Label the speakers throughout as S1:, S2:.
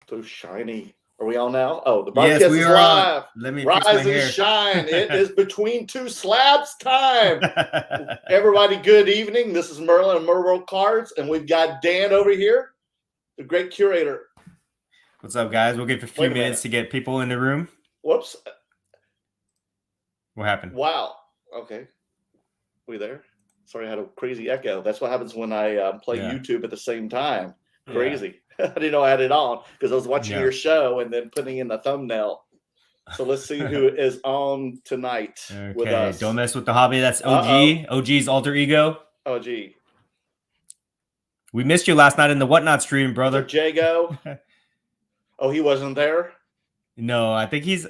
S1: So shiny. Are we on now? Oh, the
S2: Yes,
S1: broadcast
S2: we
S1: is
S2: are on.
S1: live.
S2: Let me fix
S1: Rise
S2: my
S1: and
S2: hair.
S1: shine. It is between two slabs time. Everybody, good evening. This is Merlin and Merworld Cards, and we've got Dan over here, the great curator.
S2: What's up, guys? We'll give a few
S1: Wait a
S2: minutes to get people in the room.
S1: Whoops.
S2: What happened?
S1: Wow. Okay. We there? Sorry, I had a crazy echo. That's what happens when I play YouTube at the same time. Crazy. I didn't know I had it on because I was watching your show and then putting in the thumbnail. So let's see who is on tonight with us.
S2: Don't mess with the hobby. That's OG. OG's alter ego.
S1: OG.
S2: We missed you last night in the Whatnot stream, brother.
S1: Jago. Oh, he wasn't there?
S2: No, I think he's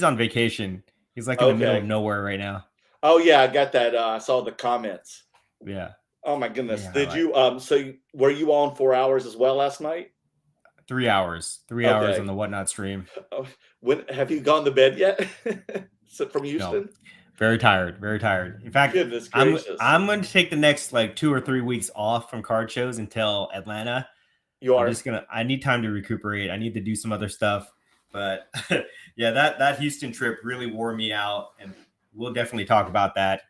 S2: on vacation. He's like in the middle of nowhere right now.
S1: Oh yeah, I got that. I saw the comments.
S2: Yeah.
S1: Oh my goodness. Did you so were you on 4 hours as well last night?
S2: 3 hours. 3 hours on the Whatnot stream.
S1: When have you gone to bed yet? From Houston?
S2: No. Very tired. Very tired. In fact, I'm going to take the next like 2 or 3 weeks off from card shows until Atlanta. I need time to recuperate. I need to do some other stuff. But yeah, that Houston trip really wore me out, and we'll definitely talk about that.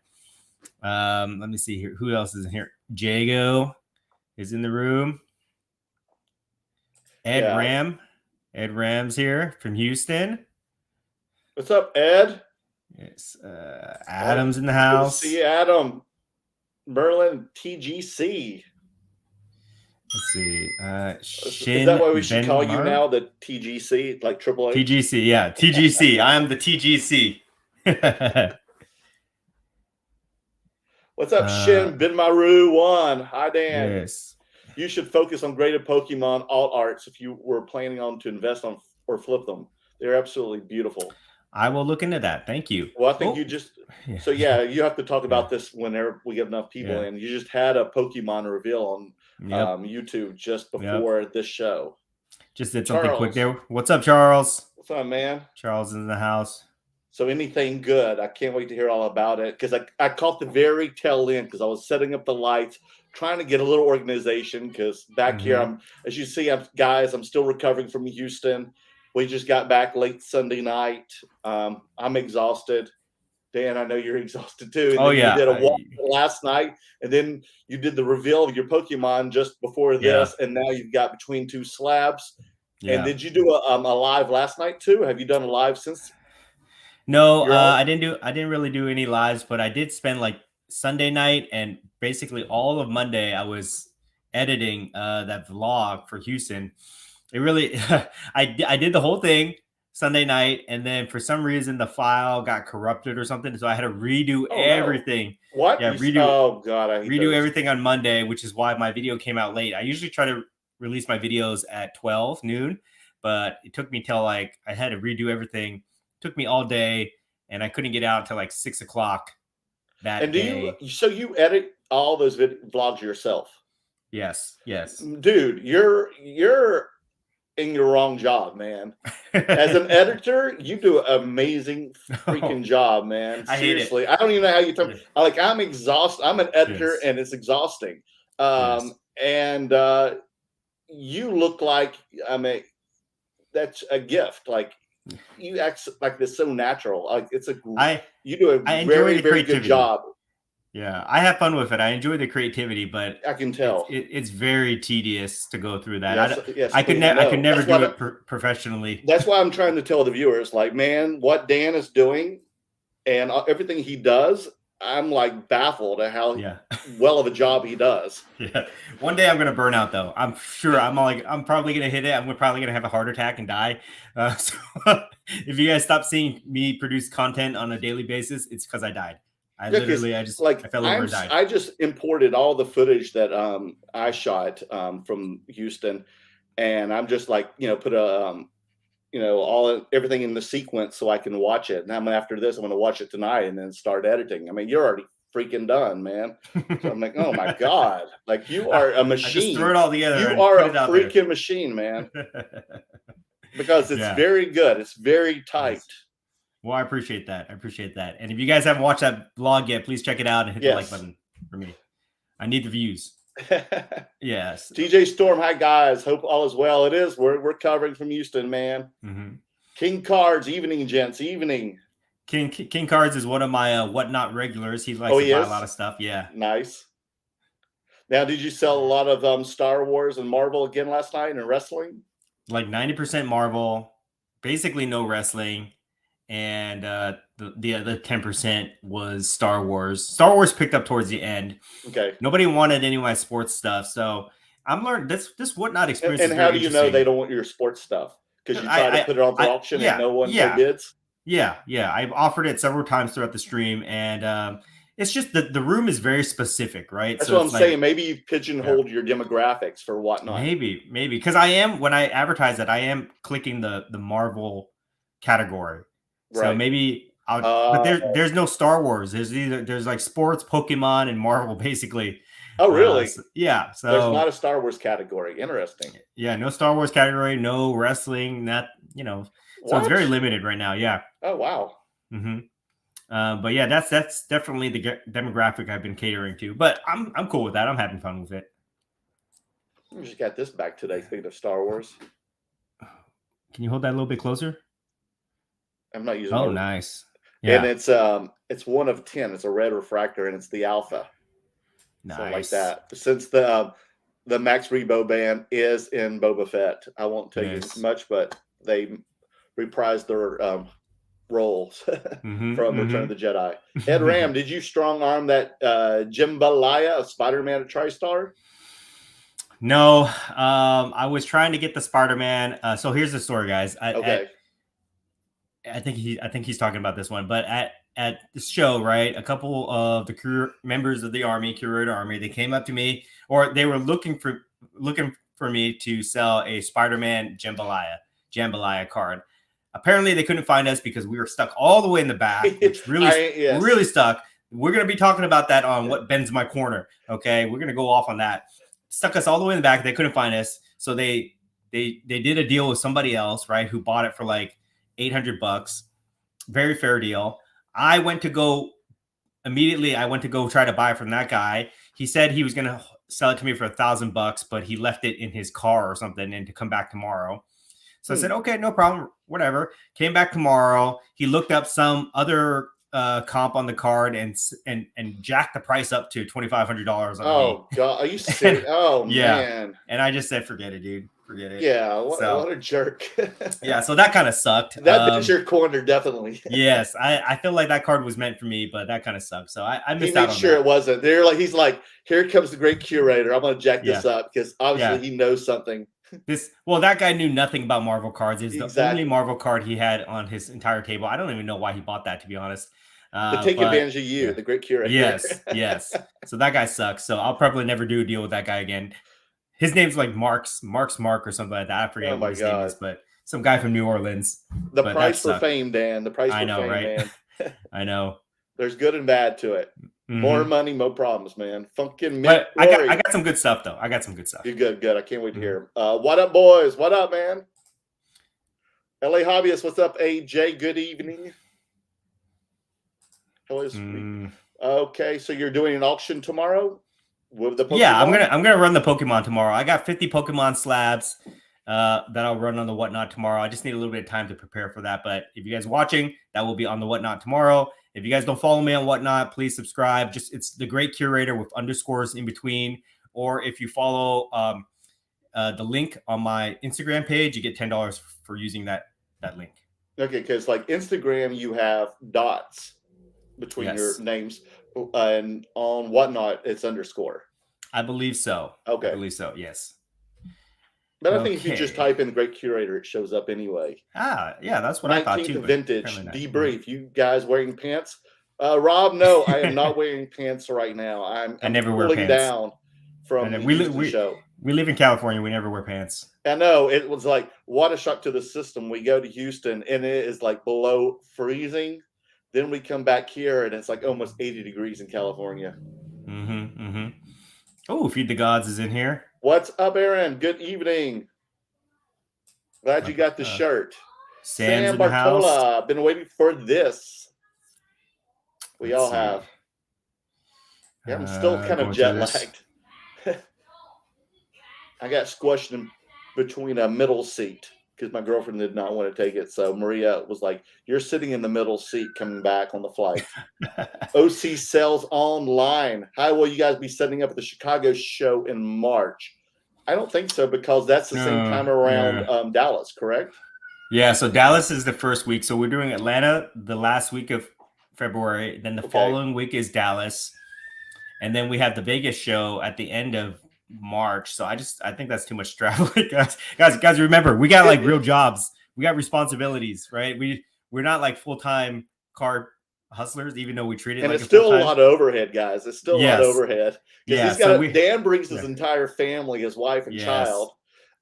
S2: Let me see here. Who else is in here? Jago is in the room. Ed Ram's here from Houston.
S1: What's up, Ed?
S2: Yes. Adam's in the house.
S1: Good to see Adam. Merlin TGC.
S2: Let's see.
S1: Is that why we should call you now the TGC, like Triple H?
S2: TGC, yeah. TGC. I am the TGC.
S1: What's up, Shin Binmaru 1? Hi, Dan.
S2: Yes.
S1: You should focus on graded Pokemon alt arts if you were planning on to invest on or flip them. They're absolutely beautiful.
S2: I will look into that. Thank you.
S1: Well, I think you just so you have to talk about this whenever we get enough people in. You just had a Pokemon reveal on YouTube just before this show.
S2: Just did something quick there. What's up, Charles?
S1: What's up, man?
S2: Charles is in the house.
S1: So anything good? I can't wait to hear all about it because I caught the very tail end because I was setting up the lights, trying to get a little organization because back here, as you see, I'm still recovering from Houston. We just got back late Sunday night. I'm exhausted. Dan, I know you're exhausted too. And you did a walk last night, and then you did the reveal of your Pokemon just before this, and now you've got Between Two Slabs. Yeah. And did you do a live last night too? Have you done a live since?
S2: No, I didn't really do any lives, but I did spend like Sunday night and basically all of Monday I was editing that vlog for Houston. It really I did the whole thing Sunday night, and then for some reason the file got corrupted or something, so I had to redo everything.
S1: No. What?
S2: Yeah,
S1: redo
S2: everything on Monday, which is why my video came out late. I usually try to release my videos at 12 noon, but it took me till like I had to redo everything. Took me all day, and I couldn't get out until like 6 o'clock that day.
S1: So you edit all those vlogs yourself?
S2: Yes.
S1: Dude, you're in your wrong job, man. As an editor, you do an amazing freaking job, man. Seriously, I don't even know how you turn. I'm exhausted. I'm an editor, and it's exhausting. And you look like that's a gift. Like. You act like this so natural. Like you do a very, very good job.
S2: Yeah, I have fun with it. I enjoy the creativity, but
S1: I can tell
S2: it's very tedious to go through that.
S1: I
S2: could never do it professionally.
S1: That's why I'm trying to tell the viewers, like, man, what Dan is doing and everything he does, I'm like baffled at how well of a job he does.
S2: Yeah. One day I'm going to burn out though. I'm sure I'm probably going to hit it. I'm probably going to have a heart attack and die. So if you guys stop seeing me produce content on a daily basis, it's because I died. I fell over and died.
S1: I just imported all the footage that I shot from Houston, and I'm just like, put a everything in the sequence so I can watch it. And after this, I'm going to watch it tonight and then start editing. I mean, you're already freaking done, man. So I'm like, oh my God, like you are a machine.
S2: I just threw it all together.
S1: You are a freaking machine, man. Because it's very good. It's very tight.
S2: Yes. Well, I appreciate that. And if you guys haven't watched that vlog yet, please check it out and hit the like button for me. I need the views. Yes.
S1: TJ Storm, hi guys. Hope all is well. It is. We're covering from Houston, man. King Cards, evening, gents, evening.
S2: King Cards is one of my whatnot regulars. He likes to buy a lot of stuff. Yeah.
S1: Nice. Now, did you sell a lot of Star Wars and Marvel again last night and wrestling?
S2: Like 90% Marvel, basically no wrestling, and the other 10% was Star Wars. Star Wars picked up towards the end.
S1: Okay.
S2: Nobody wanted any of my sports stuff, so I'm learning this whatnot experience.
S1: And how do you know they don't want your sports stuff? Because you try to put it on for auction and no bids?
S2: Yeah. I've offered it several times throughout the stream, and it's just the room is very specific, right?
S1: That's what I'm saying. Maybe you've pigeonholed your demographics for whatnot.
S2: Maybe because I am, when I advertise it, I am clicking the Marvel category. Right. So maybe but there's no Star Wars. There's like sports, Pokemon, and Marvel basically.
S1: Oh, really?
S2: So
S1: there's not a Star Wars category. Interesting.
S2: Yeah, no Star Wars category, no wrestling. That so it's very limited right now. Yeah.
S1: Oh, wow.
S2: But yeah, that's definitely the demographic I've been catering to. But I'm cool with that. I'm having fun with it.
S1: We just got this back today. Speaking of Star Wars,
S2: can you hold that a little bit closer?
S1: I'm not using.
S2: Oh, nice. Yeah,
S1: and it's 1 of 10. It's a red refractor, and it's the alpha.
S2: Nice.
S1: Something like that. Since the Max Rebo band is in Boba Fett, I won't tell you much, but they reprised their roles from Return of the Jedi. Ed Ram, did you strong arm that Jambalaya of Spider-Man at TriStar?
S2: No, I was trying to get the Spider-Man. So here's the story, guys. I think he's talking about this one, but at the show, right? A couple of the members of the Army, Curator Army, they came up to me, or they were looking for me to sell a Spider-Man Jambalaya card. Apparently, they couldn't find us because we were stuck all the way in the back, which really stuck. We're going to be talking about that on What Bends My Corner. Okay, we're going to go off on that. Stuck us all the way in the back. They couldn't find us, so they did a deal with somebody else, right? Who bought it for like $800. Very fair deal. I went to go try to buy from that guy. He said he was going to sell it to me for $1,000, but he left it in his car or something and to come back tomorrow. So I said, okay, no problem, whatever. Came back tomorrow. He looked up some other comp on the card and jacked the price up to $2,500.
S1: Oh, God. Are you serious? Oh,
S2: yeah.
S1: Man.
S2: And I just said, forget it, dude. Forget it.
S1: Yeah, what a jerk.
S2: Yeah, so that kind of sucked.
S1: That is your corner, definitely.
S2: Yes, I feel like that card was meant for me, but that kind of sucked. So I missed out on
S1: sure that. It wasn't. He's like, here comes the great curator. I'm going to jack this up because obviously he knows something.
S2: That guy knew nothing about Marvel cards. It's the only Marvel card he had on his entire table. I don't even know why he bought that, to be honest.
S1: To take advantage of you, the great curator.
S2: Yes. So that guy sucks. So I'll probably never do a deal with that guy again. His name's like Mark or something like that. I forget what his name is, but some guy from New Orleans.
S1: The price for fame, Dan. The price for fame,
S2: right? Man. I know.
S1: There's good and bad to it. More money, more problems, man.
S2: But I got some good stuff though.
S1: You're good. I can't wait to hear. What up, boys? What up, man? LA Hobbyist, what's up, AJ? Good evening. Okay, so you're doing an auction tomorrow with the Pokemon?
S2: Yeah, I'm gonna run the Pokemon tomorrow. I got 50 Pokemon slabs that I'll run on the Whatnot tomorrow. I just need a little bit of time to prepare for that. But if you guys are watching, that will be on the Whatnot tomorrow. If you guys don't follow me on Whatnot, please subscribe. It's the Great Curator with underscores in between. Or if you follow the link on my Instagram page, you get $10 for using that link.
S1: Okay, because like Instagram, you have dots between your names, and on Whatnot, it's underscore.
S2: I believe so.
S1: Okay.
S2: I believe so, yes.
S1: But I think if you just type in the Great Curator, it shows up anyway.
S2: Yeah, that's what I thought too.
S1: Vintage debrief. You guys wearing pants? Rob, no, I am not wearing pants right now. I never wear pants. Down from the show.
S2: We live in California. We never wear pants.
S1: I know. It was like, what a shock to the system. We go to Houston, and it is like below freezing. Then we come back here, and it's like almost 80 degrees in California.
S2: Oh, Feed the Gods is in here.
S1: What's up, Aaron? Good evening. Glad you got the shirt.
S2: Sam Bartola.
S1: Been waiting for this. We all have. Yeah, I'm still kind of jet lagged. I got squished in between a middle seat because my girlfriend did not want to take it. So Maria was like, "You're sitting in the middle seat coming back on the flight." OC sells online. How will you guys be setting up at the Chicago show in March? I don't think so because that's the same time around Dallas, correct?
S2: Yeah, so Dallas is the first week. So we're doing Atlanta the last week of February. Then the following week is Dallas. And then we have the Vegas show at the end of March. So I think that's too much traveling. guys, remember, we got like real jobs. We got responsibilities, right? We're not like full-time car hustlers, even though we treat it
S1: and
S2: like
S1: it's still a lot of overhead, guys. It's still a lot of overhead. Because he's got Dan brings his entire family, his wife and child.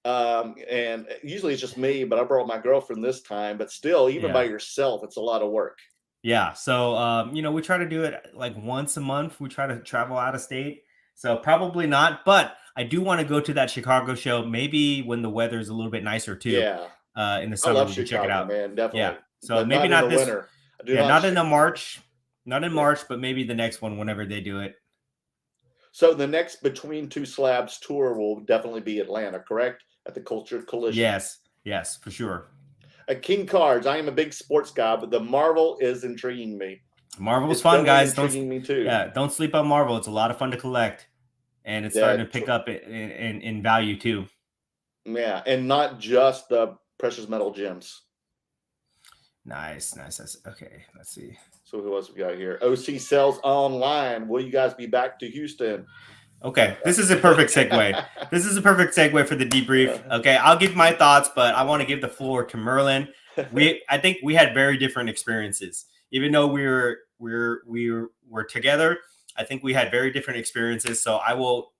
S1: And usually it's just me, but I brought my girlfriend this time. But still, even by yourself, it's a lot of work.
S2: Yeah. So, we try to do it like once a month. We try to travel out of state. So probably not, but I do want to go to that Chicago show. Maybe when the weather is a little bit nicer too.
S1: Yeah.
S2: In the summer,
S1: I love
S2: we can
S1: Chicago,
S2: check it out.
S1: Man, definitely.
S2: Yeah. So
S1: but
S2: maybe not
S1: in the
S2: this
S1: winter.
S2: not in the March, not in March, but maybe the next one whenever they do it.
S1: So the next Between Two Slabs tour will definitely be Atlanta, correct? At the Culture Collision.
S2: Yes, for sure.
S1: King Cards. I am a big sports guy, but the Marvel is intriguing me.
S2: Marvel's fun, guys.
S1: Intriguing me too.
S2: Yeah, don't sleep on Marvel. It's a lot of fun to collect, and it's starting to pick up in value too.
S1: Yeah, and not just the precious metal gems.
S2: Nice. Okay, let's see.
S1: So who else we got here? OC sells online. Will you guys be back to Houston?
S2: Okay, this is a perfect segue. This is a perfect segue for the debrief. Okay, I'll give my thoughts, but I want to give the floor to Merlin. I think we had very different experiences, even though we were together. I think we had very different experiences. So I will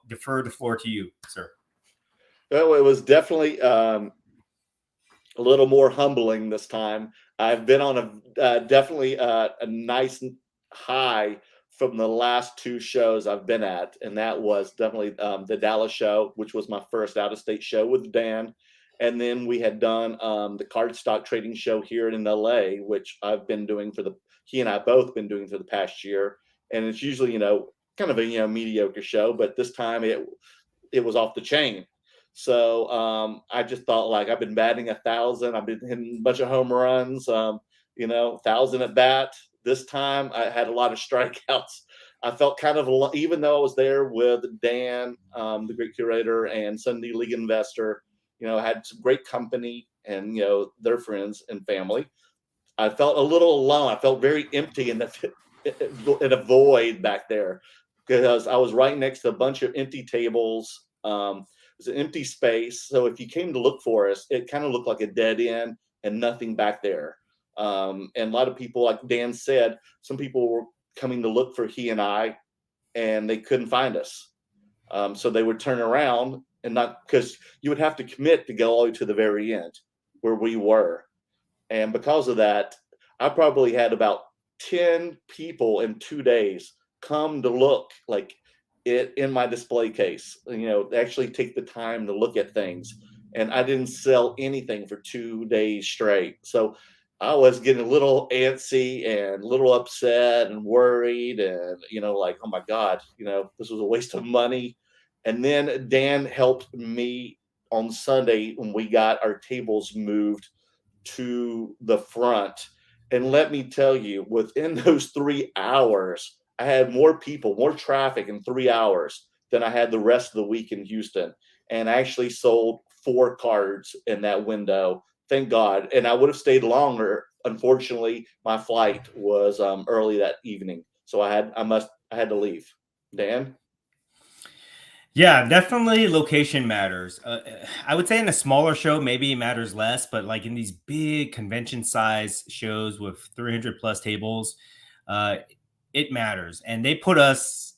S2: defer the floor to you, sir.
S1: Well, it was definitely a little more humbling this time. I've been on definitely a nice high from the last two shows I've been at, and that was definitely the Dallas show, which was my first out-of-state show with Dan, and then we had done the cardstock trading show here in LA, which I've been doing he and I both been doing for the past year, and it's usually kind of a mediocre show, but this time it was off the chain. So I just thought, like, I've been batting 1,000, I've been hitting a bunch of home runs, 1,000 at bat. This time I had a lot of strikeouts. I felt kind of, even though I was there with Dan, the great curator, and Sunday League investor, I had some great company and, their friends and family. I felt a little alone. I felt very empty in a void back there because I was right next to a bunch of empty tables. It was an empty space. So if you came to look for us, it kind of looked like a dead end and nothing back there. And a lot of people, like Dan said, some people were coming to look for he and I, and they couldn't find us. So they would turn around and not, because you would have to commit to go all the way to the very end where we were. And because of that, I probably had about 10 people in 2 days come to look like it in my display case, actually take the time to look at things. And I didn't sell anything for 2 days straight. So I was getting a little antsy and a little upset and worried and, like, oh my God, this was a waste of money. And then Dan helped me on Sunday when we got our tables moved to the front. And let me tell you, within those 3 hours, I had more people, more traffic in 3 hours than I had the rest of the week in Houston. And I actually sold 4 cards in that window. Thank God. And I would have stayed longer. Unfortunately, my flight was early that evening. So I had to leave. Dan?
S2: Yeah, definitely location matters. I would say in a smaller show, maybe it matters less, but like in these big convention size shows with 300 plus tables, it matters. And they put us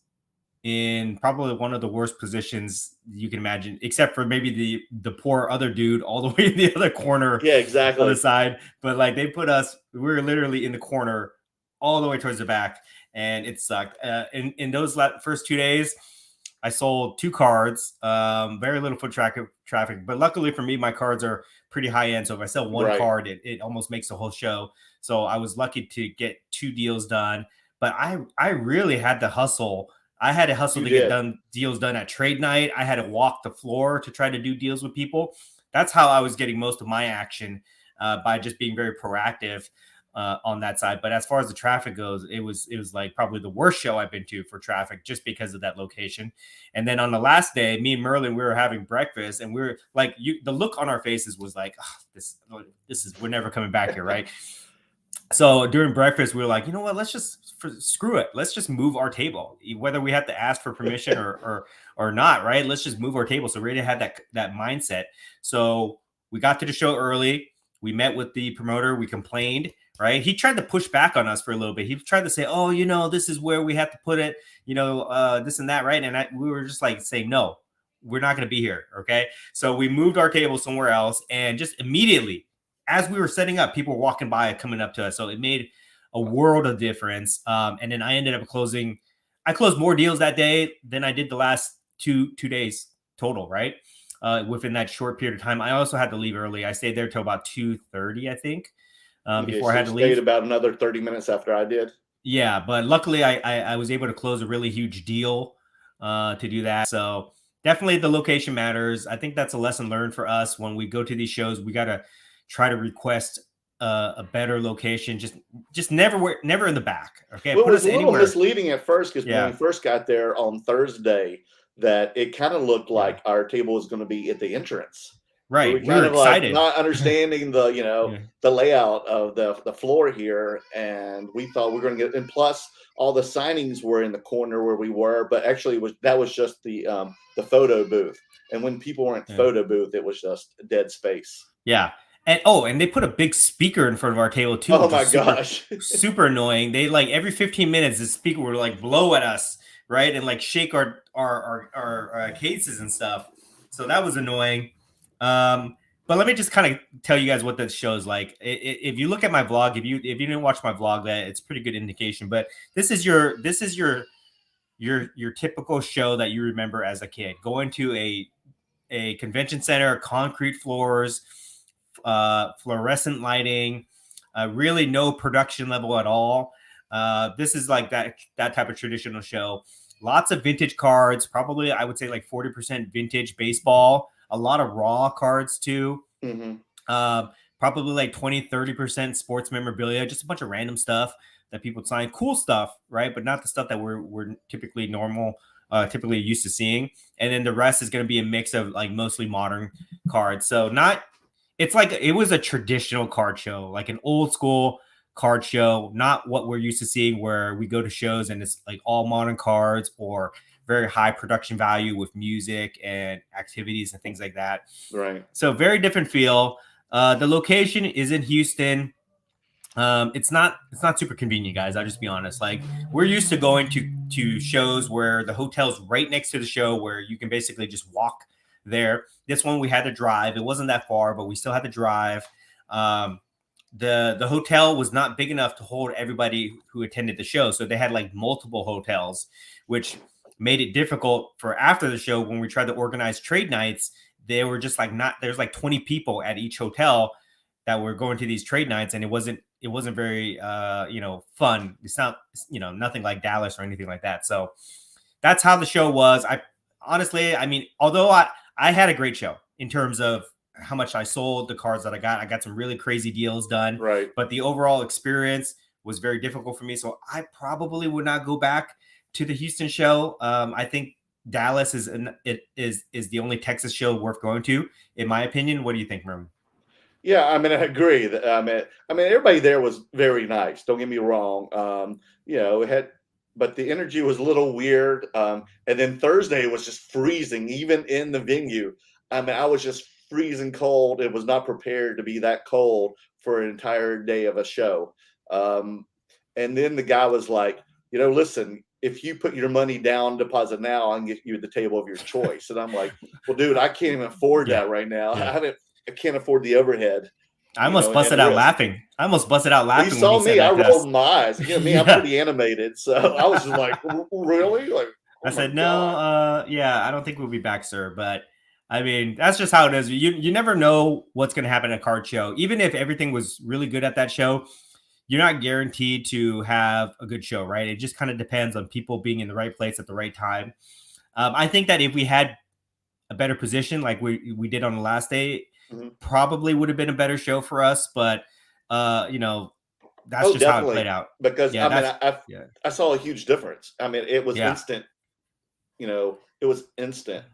S2: in probably one of the worst positions you can imagine, except for maybe the poor other dude all the way in the other corner.
S1: Yeah, exactly.
S2: On the side. But like they put us, we were literally in the corner all the way towards the back, and it sucked. In those first 2 days, I sold 2 cards, very little foot traffic, but luckily for me, my cards are pretty high end. So if I sell one card, it almost makes the whole show. So I was lucky to get 2 deals done, but I really had to hustle I had to hustle to get deals done at trade night. I had to walk the floor to try to do deals with people. That's how I was getting most of my action, by just being very proactive on that side. But as far as the traffic goes, it was like probably the worst show I've been to for traffic, just because of that location. And then on the last day, me and Merlin, we were having breakfast, and we were like, the look on our faces was like, oh, this is, we're never coming back here, right? So during breakfast, we were like, you know what? Let's just screw it. Let's just move our table, whether we have to ask for permission or not, right? Let's just move our table. So we already had that mindset. So we got to the show early. We met with the promoter. We complained, right? He tried to push back on us for a little bit. He tried to say, oh, this is where we have to put it, this and that, right? And we were just like saying, no, we're not going to be here, okay? So we moved our table somewhere else, and just immediately, as we were setting up, people were walking by, coming up to us. So it made a world of difference. And then I ended up I closed more deals that day than I did the last two days total, right? Within that short period of time. I also had to leave early. I stayed there till about 2:30, I think, before I had to leave.
S1: Stayed about another 30 minutes after I did.
S2: Yeah, but luckily I was able to close a really huge deal to do that. So definitely the location matters. I think that's a lesson learned for us. When we go to these shows, we got to try to request a better location. Just never in the back. Okay.
S1: Well, it was a little misleading at first, because when we first got there on Thursday, that it kind of looked like our table was going to be at the entrance.
S2: Right.
S1: So we were excited, like, not understanding the the layout of the floor here, and we thought we were going to get. And plus, all the signings were in the corner where we were, but actually that was just the photo booth. And when people were in photo booth, it was just dead space.
S2: Yeah. And they put a big speaker in front of our table too.
S1: Oh my gosh.
S2: Super annoying. They, like, every 15 minutes, the speaker would like blow at us, right? And like shake our cases and stuff. So that was annoying. But let me just kind of tell you guys what this show is like. If you look at my vlog, if you didn't watch my vlog, that it's a pretty good indication. But this is your typical show that you remember as a kid. Going to a convention center, concrete floors, fluorescent lighting, really no production level at all. This is like that type of traditional show. Lots of vintage cards, probably I would say like 40% vintage baseball, a lot of raw cards too.
S1: Mm-hmm.
S2: Probably like 20-30% sports memorabilia, just a bunch of random stuff that people sign. Cool stuff, right? But not the stuff that we're typically used to seeing. And then the rest is going to be a mix of like mostly modern cards. So it's like it was a traditional card show, like an old school card show, not what we're used to seeing, where we go to shows and it's like all modern cards or very high production value with music and activities and things like that.
S1: Right.
S2: So very different feel. The location is in Houston. It's not super convenient, guys. I'll just be honest. Like, we're used to going to shows where the hotel's right next to the show, where you can basically just walk there. This one we had to drive. It wasn't that far, but we still had to drive. The hotel was not big enough to hold everybody who attended the show, so they had like multiple hotels, which made it difficult for after the show. When we tried to organize trade nights, they were just like there's like 20 people at each hotel that were going to these trade nights, and it wasn't very fun. It's not nothing like Dallas or anything like that. So that's how the show was. I mean, although I had a great show in terms of how much I sold, the cards that I got some really crazy deals done.
S1: Right.
S2: But the overall experience was very difficult for me. So I probably would not go back to the Houston show. I think Dallas is the only Texas show worth going to, in my opinion. What do you think, Merman?
S1: Yeah, I mean, I agree. I mean, everybody there was very nice. Don't get me wrong. It had, but the energy was a little weird. And then Thursday was just freezing, even in the venue. I mean, I was just freezing cold. It was not prepared to be that cold for an entire day of a show. And then the guy was like, listen, if you put your money down, deposit now, I can get you the table of your choice. And I'm like, well, dude, I can't even afford that right now. Yeah. I can't afford the overhead.
S2: I almost busted out laughing.
S1: You saw me. I rolled my eyes. I'm pretty animated. So I was just like, really? Like,
S2: I said, no, I don't think we'll be back, sir. But I mean, that's just how it is. You never know what's going to happen at a card show. Even if everything was really good at that show, you're not guaranteed to have a good show, right? It just kind of depends on people being in the right place at the right time. I think that if we had a better position like we did on the last day, probably would have been a better show for us. But that's just how it played out.
S1: Because I saw a huge difference. I mean, it was instant. It was instant.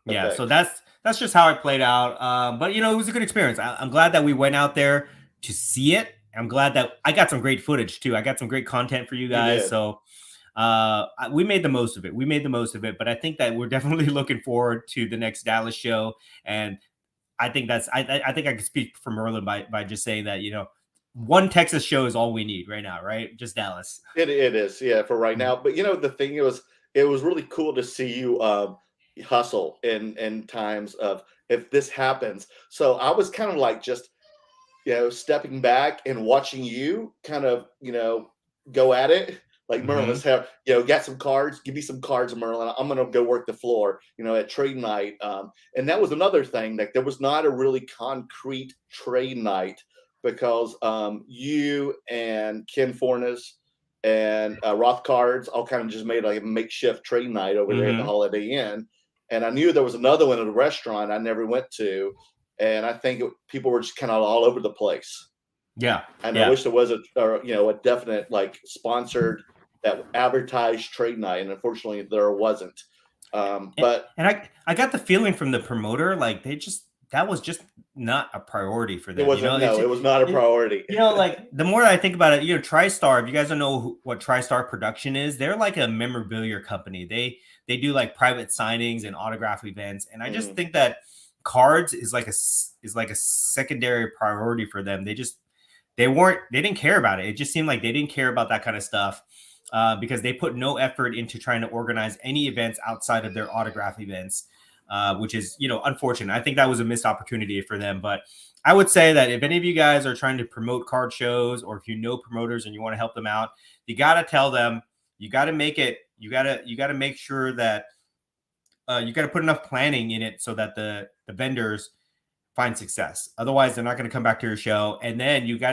S2: Yeah, so that's just how it played out. But it was a good experience. I'm glad that we went out there to see it. I'm glad that I got some great footage too. I got some great content for you guys. So we made the most of it. But I think that we're definitely looking forward to the next Dallas show. And I think I think I could speak for Merlin by just saying that, one Texas show is all we need right now, right? Just Dallas.
S1: It is, yeah, for right now. But the thing it was really cool to see you hustle in times of if this happens. So I was kind of like just stepping back and watching you kind of go at it. Like Merlin, let's have got some cards. Give me some cards, Merlin. I'm gonna go work the floor. At trade night. And that was another thing. Like there was not a really concrete trade night because you and Ken Fornes and Roth Cards all kind of just made like a makeshift trade night over there at the Holiday Inn. And I knew there was another one at a restaurant I never went to. And I think people were just kind of all over the place.
S2: Yeah.
S1: And I wish there was a definite like sponsored that advertised trade night. And unfortunately there wasn't. But
S2: I got the feeling from the promoter, like that was just not a priority for them.
S1: It wasn't. It was not a priority.
S2: Like the more I think about it, TriStar. If you guys don't know what TriStar Production is, they're like a memorabilia company. They do like private signings and autograph events, and I just think that cards is like a secondary priority for them. They didn't care about it. It just seemed like they didn't care about that kind of stuff because they put no effort into trying to organize any events outside of their autograph events. Which is, unfortunate. I think that was a missed opportunity for them. But I would say that if any of you guys are trying to promote card shows, or if you know promoters and you want to help them out, you got to tell them, you got to make it, you got to make sure that you got to put enough planning in it so that the vendors find success. Otherwise, they're not going to come back to your show. And then you've got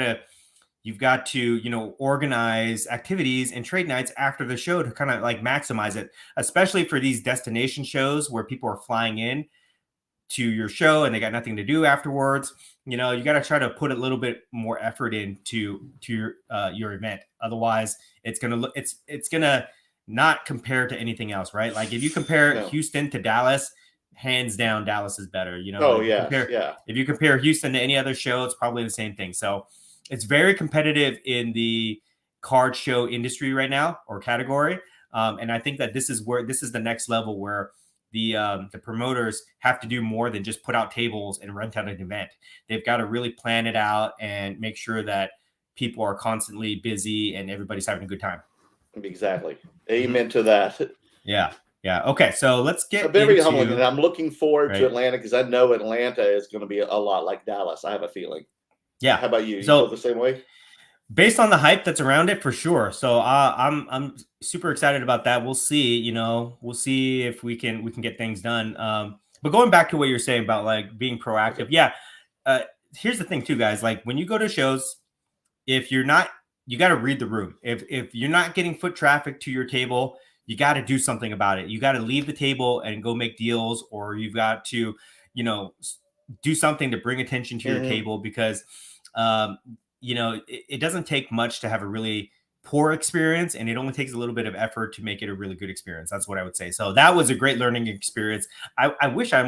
S2: to, organize activities and trade nights after the show to kind of like maximize it, especially for these destination shows where people are flying in to your show and they got nothing to do afterwards. You got to try to put a little bit more effort into your event. Otherwise, it's going to not compare to anything else, right? Like if you compare Houston to Dallas, hands down, Dallas is better. If you compare Houston to any other show, it's probably the same thing. So it's very competitive in the card show industry right now, or category. And I think that this is the next level where the promoters have to do more than just put out tables and rent out an event. They've got to really plan it out and make sure that people are constantly busy and everybody's having a good time.
S1: Exactly. Amen to that.
S2: Yeah. Yeah. Okay. So let's get
S1: very humbling. And I'm looking forward to Atlanta because I know Atlanta is going to be a lot like Dallas. I have a feeling.
S2: Yeah.
S1: How about you? You feel the same way?
S2: Based on the hype that's around it, for sure. So I'm super excited about that. We'll see. We'll see if we can get things done. But going back to what you're saying about like being proactive, yeah. Here's the thing, too, guys. Like when you go to shows, if you're not, you got to read the room. If you're not getting foot traffic to your table, you got to do something about it. You got to leave the table and go make deals, or you've got to, do something to bring attention to your table because. It doesn't take much to have a really poor experience, and it only takes a little bit of effort to make it a really good experience. That's what I would say. So that was a great learning experience. I wish I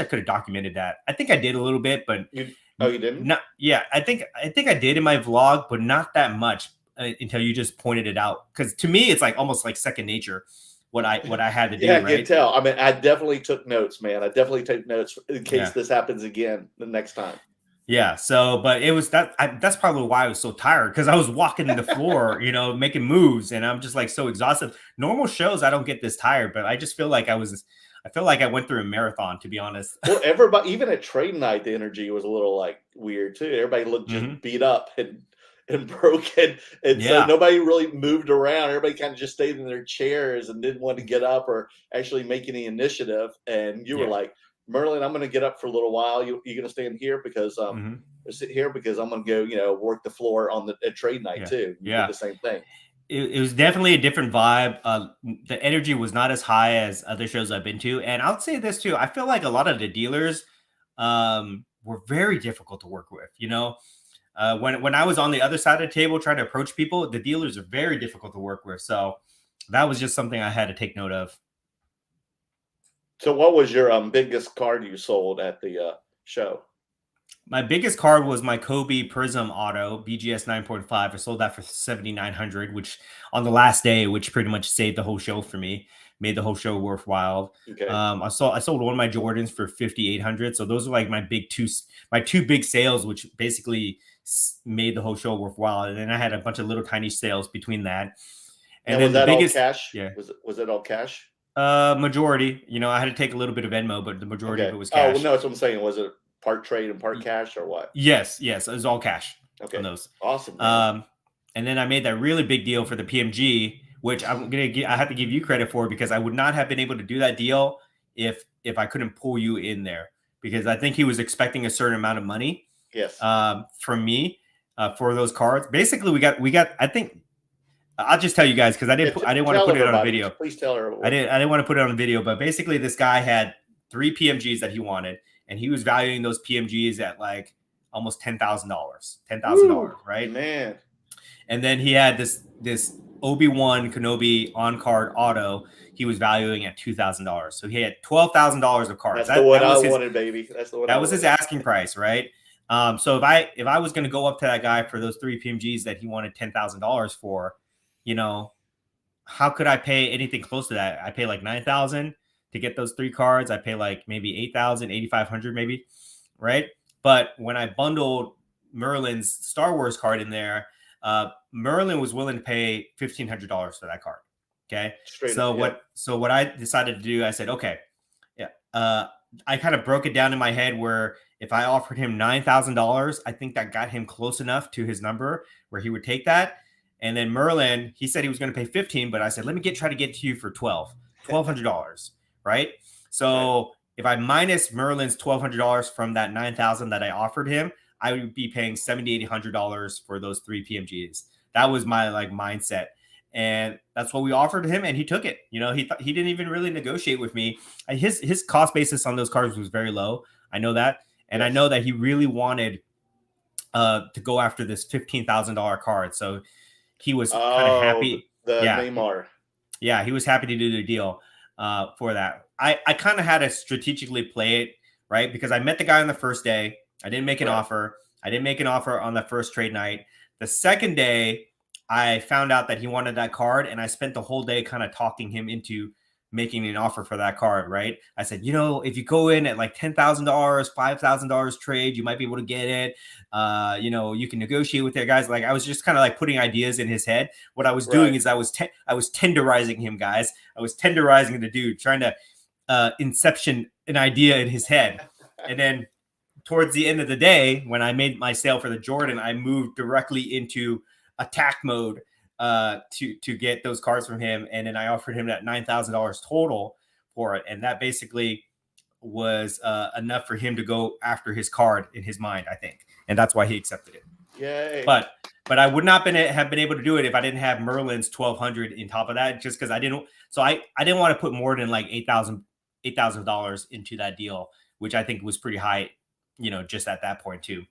S2: could have documented that. I think I did a little bit, but
S1: you didn't?
S2: Not, yeah, I think I did in my vlog, but not that much until you just pointed it out. Because to me, it's like almost like second nature. What I had to do.
S1: Yeah, I
S2: right?
S1: can tell. I mean, I definitely took notes, man. I definitely take notes in case this happens again the next time.
S2: Yeah. So, but it was that's probably why I was so tired, because I was walking the floor, making moves, and I'm just like so exhausted. Normal shows, I don't get this tired, but I just feel like I went through a marathon, to be honest.
S1: Well, everybody, even at trade night, the energy was a little like weird too. Everybody looked just beat up and broken. And so nobody really moved around. Everybody kind of just stayed in their chairs and didn't want to get up or actually make any initiative. And you were like, Merlin, I'm going to get up for a little while. You're going to stay in here because sit here because I'm going to go, work the floor on at trade night too. You did the same thing.
S2: It was definitely a different vibe. The energy was not as high as other shows I've been to. And I'll say this too. I feel like a lot of the dealers were very difficult to work with. When I was on the other side of the table trying to approach people, the dealers are very difficult to work with. So that was just something I had to take note of.
S1: So what was your biggest card you sold at the show?
S2: My biggest card was my Kobe Prism Auto BGS 9.5. I sold that for $7,900, which on the last day, which pretty much saved the whole show for me, made the whole show worthwhile.
S1: Okay.
S2: I sold one of my Jordans for $5,800. So those are like my two big sales, which basically made the whole show worthwhile. And then I had a bunch of little tiny sales between that.
S1: And then was that all cash? Yeah. Was it all cash?
S2: Majority. I had to take a little bit of Venmo, but the majority of it was cash.
S1: Oh, well, no, that's what I'm saying. Was it part trade and part cash or what?
S2: Yes. It was all cash.
S1: Okay.
S2: On those.
S1: Awesome. Man.
S2: And then I made that really big deal for the PMG, which I have to give you credit for, because I would not have been able to do that deal if I couldn't pull you in there, because I think he was expecting a certain amount of money.
S1: Yes.
S2: From me for those cards. Basically, we got. I think I'll just tell you guys, because I didn't want to put it on a video.
S1: Please tell her.
S2: I didn't want to put it on a video, but basically this guy had 3 PMGs that he wanted, and he was valuing those PMGs at like almost $10,000, right?
S1: Man.
S2: And then he had this Obi-Wan Kenobi on-card auto he was valuing at $2,000. So he had $12,000 of cards.
S1: That's the one I wanted, baby. That's the one.
S2: That was his asking price, right? So if I was going to go up to that guy for those 3 PMGs that he wanted $10,000 for, how could I pay anything close to that? I pay like $9,000 to get those 3 cards. I pay like maybe $8,000, $8,500 maybe, right? But when I bundled Merlin's Star Wars card in there, Merlin was willing to pay $1,500 for that card. Okay. So what I decided to do, I said, okay, I kind of broke it down in my head where if I offered him $9,000, I think that got him close enough to his number where he would take that. And then Merlin, he said he was going to pay 15, but I said, let me try to get to you for $1,200, right? So if I minus Merlin's $1,200 from that $9,000 that I offered him, I would be paying $7,800 for those 3 PMGs. That was my mindset. And that's what we offered him, and he took it. He didn't even really negotiate with me. His cost basis on those cards was very low. I know that. And I know that he really wanted to go after this $15,000 card. So he was kind of happy.
S1: Neymar.
S2: Yeah, he was happy to do the deal for that. I kind of had to strategically play it, right? Because I met the guy on the first day. I didn't make an offer. I didn't make an offer on the first trade night. The second day, I found out that he wanted that card, and I spent the whole day kind of talking him into making an offer for that card, right? I said, if you go in at like $10,000, $5,000 trade, you might be able to get it. You can negotiate with their guys. Like I was just kind of like putting ideas in his head. What I was doing is I was tenderizing him, guys. I was tenderizing the dude, trying to inception an idea in his head. And then towards the end of the day, when I made my sale for the Jordan, I moved directly into attack mode to get those cards from him. And then I offered him that $9,000 total for it. And that basically was enough for him to go after his card in his mind, I think. And that's why he accepted it.
S1: Yay.
S2: But I would not have been able to do it if I didn't have Merlin's $1,200 in top of that, just because I didn't want to put more than like $8,000 into that deal, which I think was pretty high, just at that point too.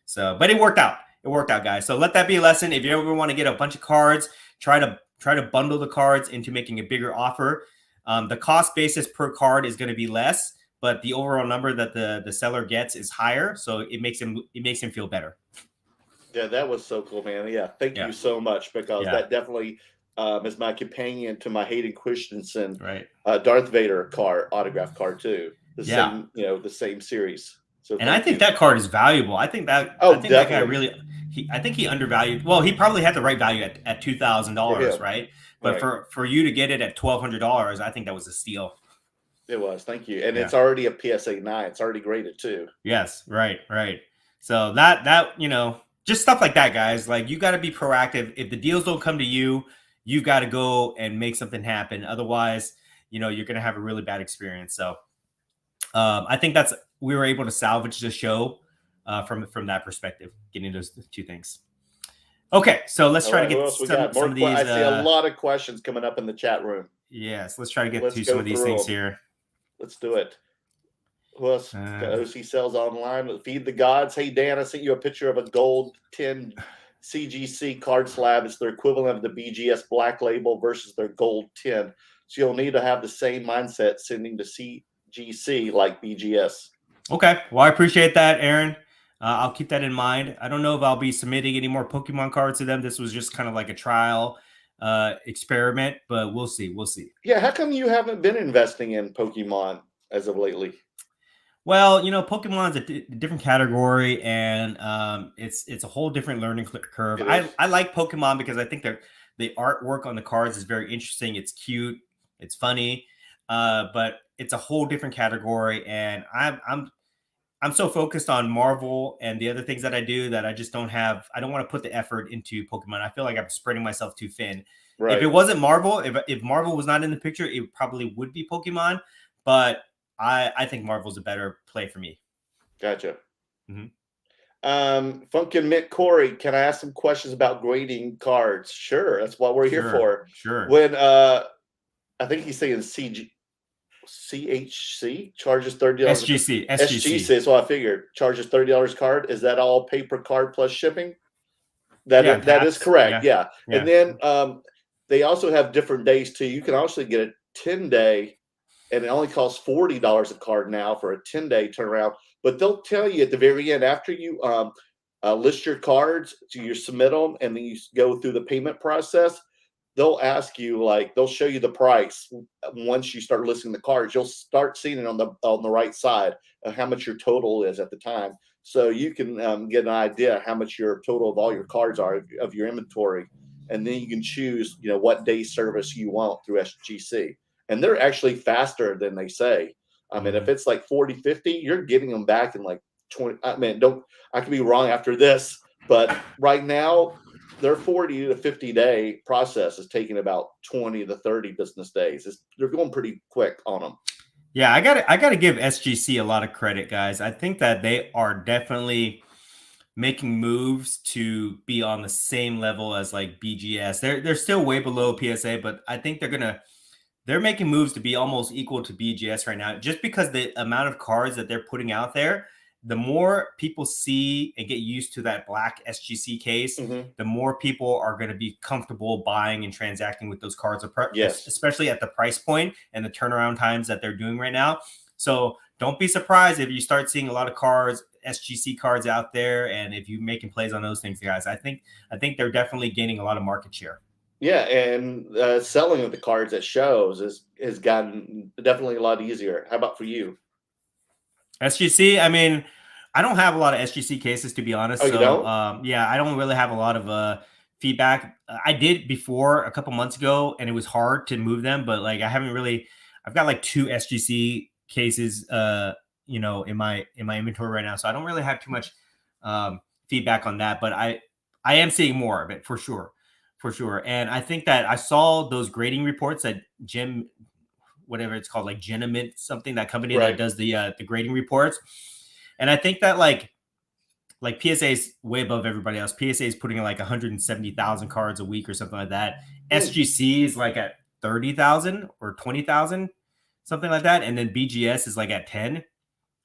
S2: So, but it worked out. It worked out, guys. So let that be a lesson. If you ever want to get a bunch of cards, try to bundle the cards into making a bigger offer. The cost basis per card is going to be less, but the overall number that the seller gets is higher. So it makes him feel better.
S1: Yeah, that was so cool, man. Yeah, thank you so much, because that definitely is my companion to my Hayden Christensen Darth Vader autograph card too. Same, the same series. So
S2: I think that card is valuable. I think that that guy really. I think he undervalued. Well, he probably had the right value at $2,000, right? But for you to get it at $1,200, I think that was a steal.
S1: It was. Thank you. And it's already a PSA 9. It's already graded too.
S2: Yes. Right. So that just stuff like that, guys. Like, you got to be proactive. If the deals don't come to you, you've got to go and make something happen. Otherwise, you're going to have a really bad experience. So I think we were able to salvage the show from that perspective, getting those two things. Okay, so let's try to get some of these.
S1: I see a lot of questions coming up in the chat room.
S2: Yes, let's try to get to some of these things here.
S1: Let's do it. Who else? OC sells online. Feed the gods. Hey Dan, I sent you a picture of a gold 10 CGC card slab. It's their equivalent of the BGS Black Label versus their gold 10. So you'll need to have the same mindset sending to CGC like BGS.
S2: Okay, well I appreciate that, Aaron. I'll keep that in mind. I don't know if I'll be submitting any more Pokemon cards to them. This was just kind of like a trial experiment, but we'll see. We'll see.
S1: Yeah, how come you haven't been investing in Pokemon as of lately?
S2: Well, you know, Pokemon's a different category, and it's a whole different learning curve. I like Pokemon because I think the artwork on the cards is very interesting. It's cute, it's funny, but it's a whole different category, and I'm so focused on Marvel and the other things that I do that I just don't want to put the effort into Pokemon. I feel like I'm spreading myself too thin. Right. If it wasn't Marvel, if Marvel was not in the picture, it probably would be Pokemon, but I think Marvel's a better play for me.
S1: Gotcha. Funkin' Mick Corey, can I ask some questions about grading cards? Sure, that's what we're here for.
S2: Sure.
S1: When I think he's saying CHC charges $30. SGC is what I figured. Charges $30 card. Is that all paper card plus shipping? That is correct. Yeah. And then they also have different days too. You can also get a 10-day. And it only costs $40 a card now for a 10-day turnaround. But they'll tell you at the very end, after you list your cards, so you submit them, and then you go through the payment process, they'll ask you, like, they'll show you the price. Once you start listing the cards, you'll start seeing it on the right side of how much your total is at the time. So you can get an idea how much your total of all your cards are of your inventory. And then you can choose, what day service you want through SGC. And they're actually faster than they say. I mean, if it's like 40, 50, you're getting them back in like 20. I mean, I could be wrong after this, but right now their 40 to 50 day process is taking about 20 to 30 business days. They're going pretty quick on them.
S2: Yeah, I gotta give SGC a lot of credit, guys. I think that they are definitely making moves to be on the same level as like BGS. They're still way below PSA, but I think they're making moves to be almost equal to BGS right now, just because the amount of cards that they're putting out there, the more people see and get used to that black SGC case, the more people are going to be comfortable buying and transacting with those cards, especially at the price point and the turnaround times that they're doing right now. So don't be surprised if you start seeing a lot of cards, SGC cards out there, and if you're making plays on those things, guys. I think they're definitely gaining a lot of market share.
S1: Yeah, and selling of the cards at shows has gotten definitely a lot easier. How about for you?
S2: SGC, I mean, I don't have a lot of SGC cases, to be honest.
S1: You don't?
S2: Yeah, I don't really have a lot of feedback. I did before a couple months ago, and it was hard to move them, but like I've got like 2 SGC cases in my inventory right now, so I don't really have too much feedback on that, but I am seeing more of it for sure. And I think that I saw those grading reports that whatever it's called, like Genamint something, that company that does the grading reports. And I think that like PSA is way above everybody else. PSA is putting in like 170,000 cards a week or something like that. SGC is like at 30,000 or 20,000, something like that. And then BGS is like at 10,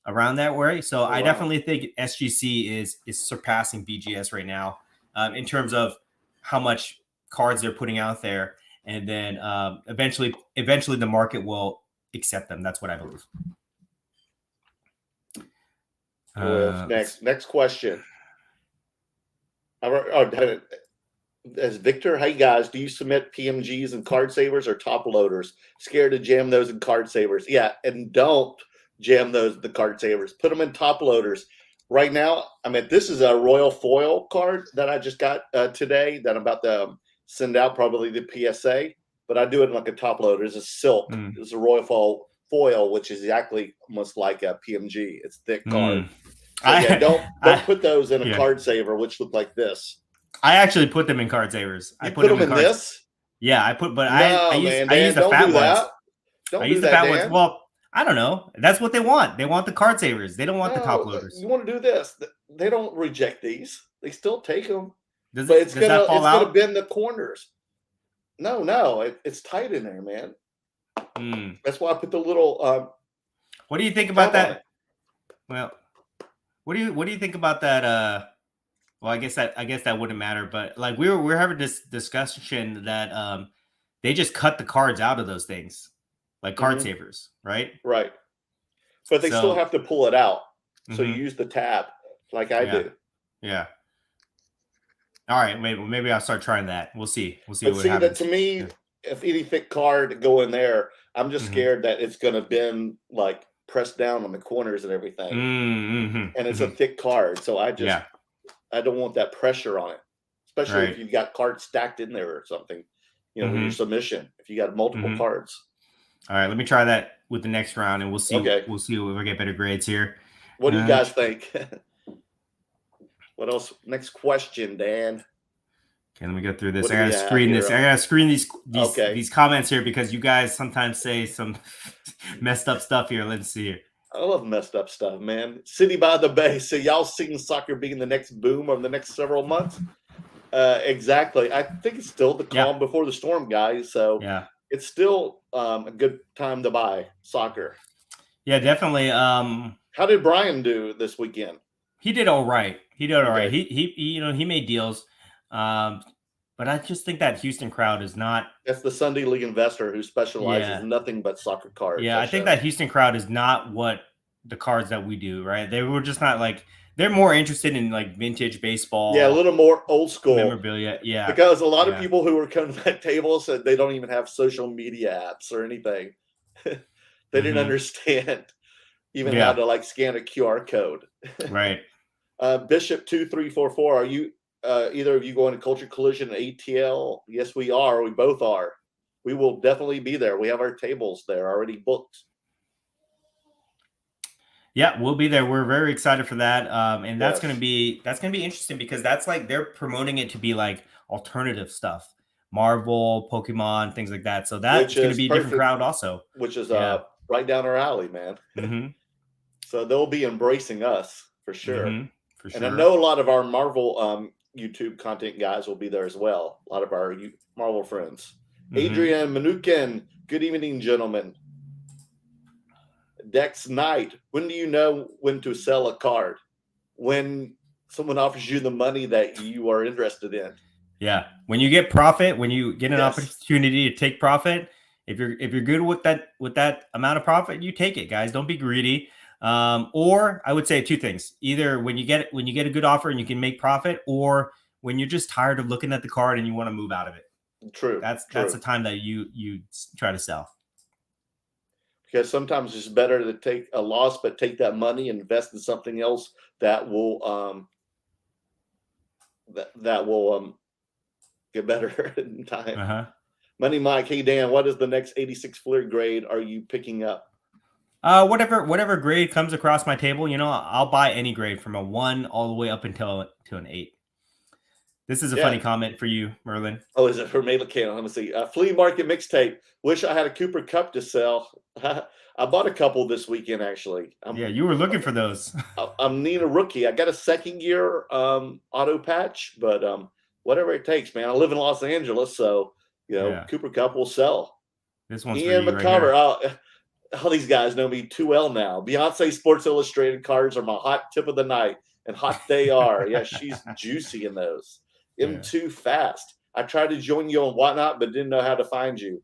S2: around that way. So I definitely think SGC is surpassing BGS right now in terms of how much cards they're putting out there, and then eventually the market will accept them. That's what I believe.
S1: Next question. As Victor, hey guys, do you submit PMGs and card savers or top loaders? Scared to jam those in card savers? Yeah, and don't jam the card savers. Put them in top loaders. Right now, I mean, this is a Royal Foil card that I just got today that I'm about to send out, probably the PSA, but I do it like a top loader. It's a silk. It's a Royal Foil, which is exactly almost like a PMG. It's thick card. So don't put those in a card saver, which look like this.
S2: I actually put them in card savers.
S1: I put them in this?
S2: Yeah, I use the fat ones.
S1: I use the fat ones.
S2: Well, I don't know. That's what they want. They want the card savers. They don't want the top loaders.
S1: You want to do this. They don't reject these. They still take them.
S2: Does that fall out?
S1: It's gonna bend the corners. No, it's tight in there, man. That's why I put the little.
S2: What do you think about that? Well, what do you think about that? Well, I guess that wouldn't matter. But like we were having this discussion that they just cut the cards out of those things, like card savers, right?
S1: Right. But they still have to pull it out. So you use the tab, like I do.
S2: Yeah. All right, maybe I'll start trying that. We'll see. What happens.
S1: That to me, if any thick card go in there, I'm just scared that it's going to bend, like press down on the corners and everything. And it's a thick card, so I don't want that pressure on it, especially if you've got cards stacked in there or something. You know, with your submission, if you got multiple cards.
S2: All right, let me try that with the next round, and we'll see. Okay. We'll see if we get better grades here.
S1: What do you guys think? What else? Next question, Dan.
S2: Okay, let me go through this. I gotta screen this. I gotta screen these comments here because you guys sometimes say some messed up stuff here. Let's see here.
S1: I love messed up stuff, man. City by the Bay. So y'all seeing soccer being the next boom over the next several months? Exactly. I think it's still the calm before the storm, guys. So it's still a good time to buy soccer.
S2: Yeah, definitely.
S1: How did Brian do this weekend?
S2: He did all right. He he made deals. But I just think that Houston crowd is not.
S1: That's the Sunday League investor who specializes in nothing but soccer cards.
S2: Yeah, I think that Houston crowd is not what the cards that we do, right? They were just not like, they're more interested in like vintage baseball.
S1: Yeah, a little more old school
S2: memorabilia. Yeah.
S1: Because a lot of people who were coming to that table said they don't even have social media apps or anything. They didn't understand even how to like scan a QR code.
S2: Right.
S1: Bishop 2344, are you either of you going to Culture Collision at ATL? Yes, we are. We both are. We will definitely be there. We have our tables there already booked.
S2: Yeah, we'll be there. We're very excited for that. And that's gonna be interesting because that's like they're promoting it to be like alternative stuff. Marvel, Pokemon, things like that. So that's gonna be a different crowd also.
S1: Which is right down our alley, man. So they'll be embracing us for sure. For sure. And I know a lot of our Marvel YouTube content guys will be there as well. A lot of our Marvel friends. Adrian Manukin, good evening, gentlemen. Dex Knight, when do you know when to sell a card? When someone offers you the money that you are interested in.
S2: Yeah, when you get profit, when you get an opportunity to take profit, if you're good with that amount of profit, you take it, guys. Don't be greedy. Or I would say two things: either when you get a good offer and you can make profit, or when you're just tired of looking at the card and you want to move out of it.
S1: True.
S2: That's the time that you try to sell.
S1: Because sometimes it's better to take a loss, but take that money and invest in something else that will get better in time. Money Mike, hey Dan, what is the next 86 Fleer grade are you picking up?
S2: Whatever grade comes across my table, I'll buy any grade from a 1 all the way up until to an 8. This is a funny comment for you, Merlin.
S1: Oh, is it for me? Let me see. Flea market mixtape. Wish I had a Cooper Cup to sell. I bought a couple this weekend, actually.
S2: You were looking for those.
S1: I'm needing a rookie. I got a second year auto patch, but whatever it takes, man. I live in Los Angeles, so Cooper Cup will sell.
S2: This one's
S1: Ian McCover. Right, all these guys know me too well now. Beyonce Sports Illustrated cards are my hot tip of the night, and hot they are. Yeah, she's juicy in those. M2 fast. I tried to join you on Whatnot, but didn't know how to find you.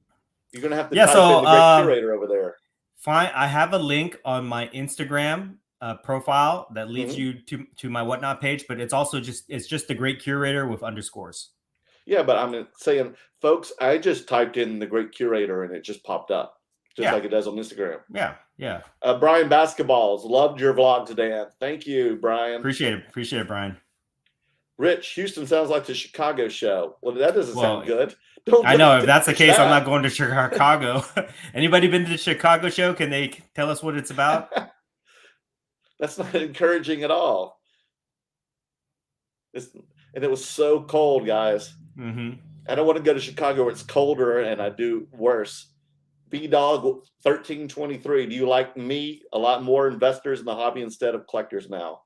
S1: You're gonna have to type in the Great Curator over there.
S2: Fine. I have a link on my Instagram profile that leads you to my Whatnot page, but it's also just the Great Curator with underscores.
S1: Yeah, but I'm saying, folks, I just typed in the Great Curator and it just popped up, just like it does on Instagram.
S2: Yeah.
S1: Brian Basketballs, loved your vlogs, Dan. Thank you, Brian.
S2: Appreciate it, Brian.
S1: Rich, Houston sounds like the Chicago show. Well, that doesn't sound good.
S2: I know. If that's the case, I'm not going to Chicago. Anybody been to the Chicago show? Can they tell us what it's about?
S1: That's not encouraging at all. And it was so cold, guys. I don't want to go to Chicago where it's colder and I do worse. B-Dog 1323. Do you like me a lot more investors in the hobby instead of collectors now?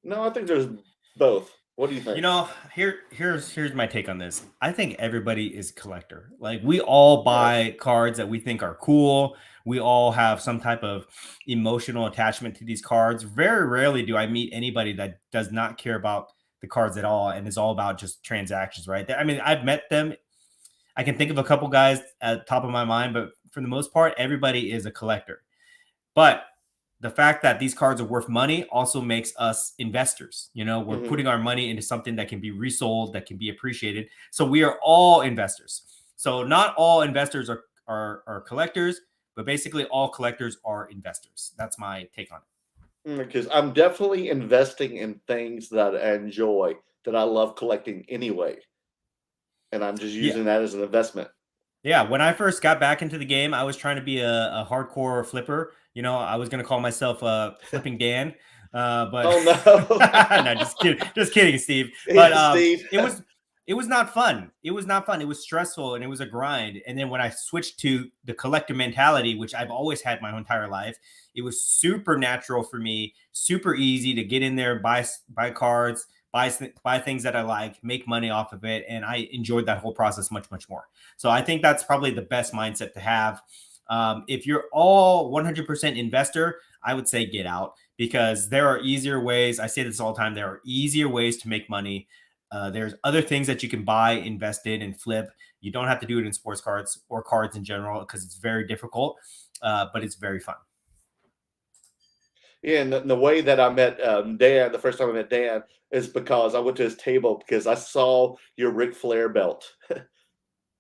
S1: No, I think there's both. What do you think?
S2: You know, here's my take on this. I think everybody is a collector. Like, we all buy cards that we think are cool. We all have some type of emotional attachment to these cards. Very rarely do I meet anybody that does not care about the cards at all and is all about just transactions, right? I mean, I've met them. I can think of a couple guys at the top of my mind, but for the most part, everybody is a collector. But the fact that these cards are worth money also makes us investors. You know, we're putting our money into something that can be resold, that can be appreciated. So we are all investors. So not all investors are collectors, but basically all collectors are investors. That's my take on it.
S1: Because I'm definitely investing in things that I enjoy, that I love collecting anyway. And I'm just using that as an investment.
S2: Yeah, when I first got back into the game, I was trying to be a hardcore flipper. You know, I was going to call myself Flipping Dan. But
S1: oh
S2: no, no, just kidding, Steve. But Steve. it was not fun. It was not fun. It was stressful and it was a grind. And then when I switched to the collector mentality, which I've always had my entire life, it was super natural for me, super easy to get in there, buy cards, buy things that I like, make money off of it. And I enjoyed that whole process much, much more. So I think that's probably the best mindset to have. If you're all 100% investor, I would say get out, because there are easier ways. I say this all the time. There are easier ways to make money. There's other things that you can buy, invest in, and flip. You don't have to do it in sports cards or cards in general, because it's very difficult, but it's very fun.
S1: Yeah, and the way that I met Dan, the first time I met Dan, is because I went to his table because I saw your Ric Flair belt.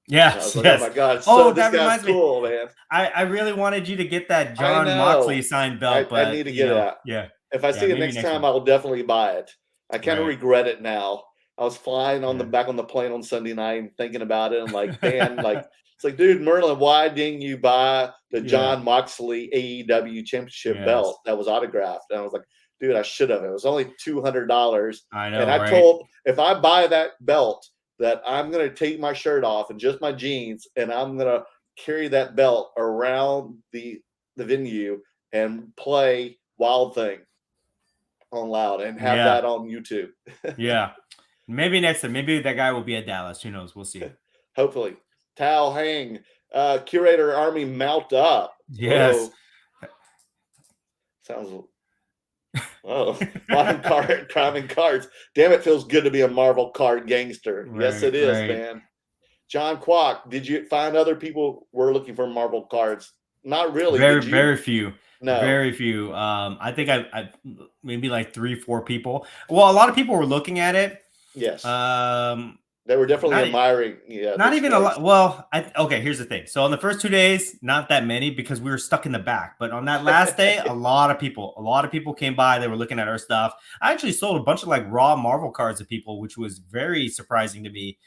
S2: Yes,
S1: like,
S2: yes.
S1: Oh my God!
S2: Oh,
S1: this guy's cool,
S2: me.
S1: Man.
S2: I really wanted you to get that John Moxley signed belt, but
S1: I need to get it.
S2: Yeah.
S1: If I see it next time, I will definitely buy it. I kind of regret it now. I was flying on back on the plane on Sunday night and thinking about it. And like, Dan, it's like, dude, Merlin, why didn't you buy the John Moxley AEW championship belt that was autographed? And I was like, dude, I should have. It was only $200.
S2: I know.
S1: And I told, if I buy that belt, that I'm going to take my shirt off and just my jeans, and I'm going to carry that belt around the venue and play Wild Thing on loud and have that on YouTube.
S2: Yeah. Maybe next time. Maybe that guy will be at Dallas. Who knows? We'll see.
S1: Hopefully. Towel hang. Curator Army mount up.
S2: Yes.
S1: Whoa. Sounds... Oh, bottom card, crime and cards. Damn, it feels good to be a Marvel card gangster. Right, yes, it is, man. John Kwok, did you find other people were looking for Marvel cards? Not really.
S2: Very few.
S1: No,
S2: very few. I think I maybe like 3-4 people. Well, a lot of people were looking at it.
S1: Yes. They were definitely admiring. Yeah.
S2: Not even a lot. Well, okay, here's the thing. So on the first 2 days, not that many, because we were stuck in the back. But on that last day, a lot of people came by. They were looking at our stuff. I actually sold a bunch of like raw Marvel cards to people, which was very surprising to me.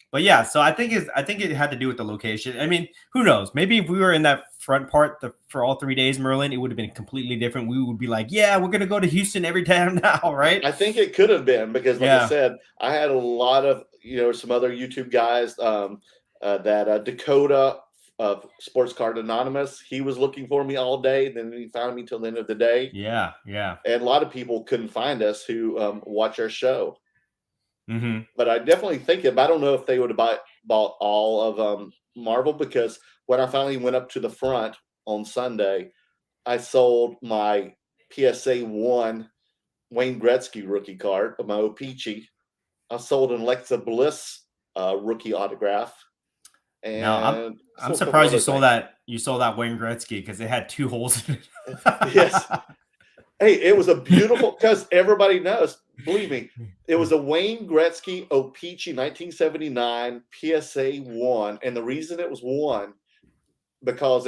S2: But yeah, so I think it had to do with the location. I mean, who knows? Maybe if we were in that front part for all 3 days, Merlin, it would have been completely different. We would be like, yeah, we're going to go to Houston every time now, right?
S1: I think it could have been, because like I said, I had a lot of, some other YouTube guys that Dakota of Sports Card Anonymous, he was looking for me all day. Then he found me till the end of the day.
S2: Yeah.
S1: And a lot of people couldn't find us who watch our show.
S2: Mm-hmm.
S1: But I definitely think it. I don't know if they would have bought all of Marvel, because when I finally went up to the front on Sunday, I sold my PSA 1 Wayne Gretzky rookie card of my O-Pee-Chee. I sold an Alexa Bliss rookie autograph. And
S2: now, I'm surprised you sold that. You sold that Wayne Gretzky, because it had 2 holes in it.
S1: Yes. Hey, it was a beautiful, because everybody knows, believe me, it was a Wayne Gretzky O-Pee-Chee 1979 PSA 1. And the reason it was 1, because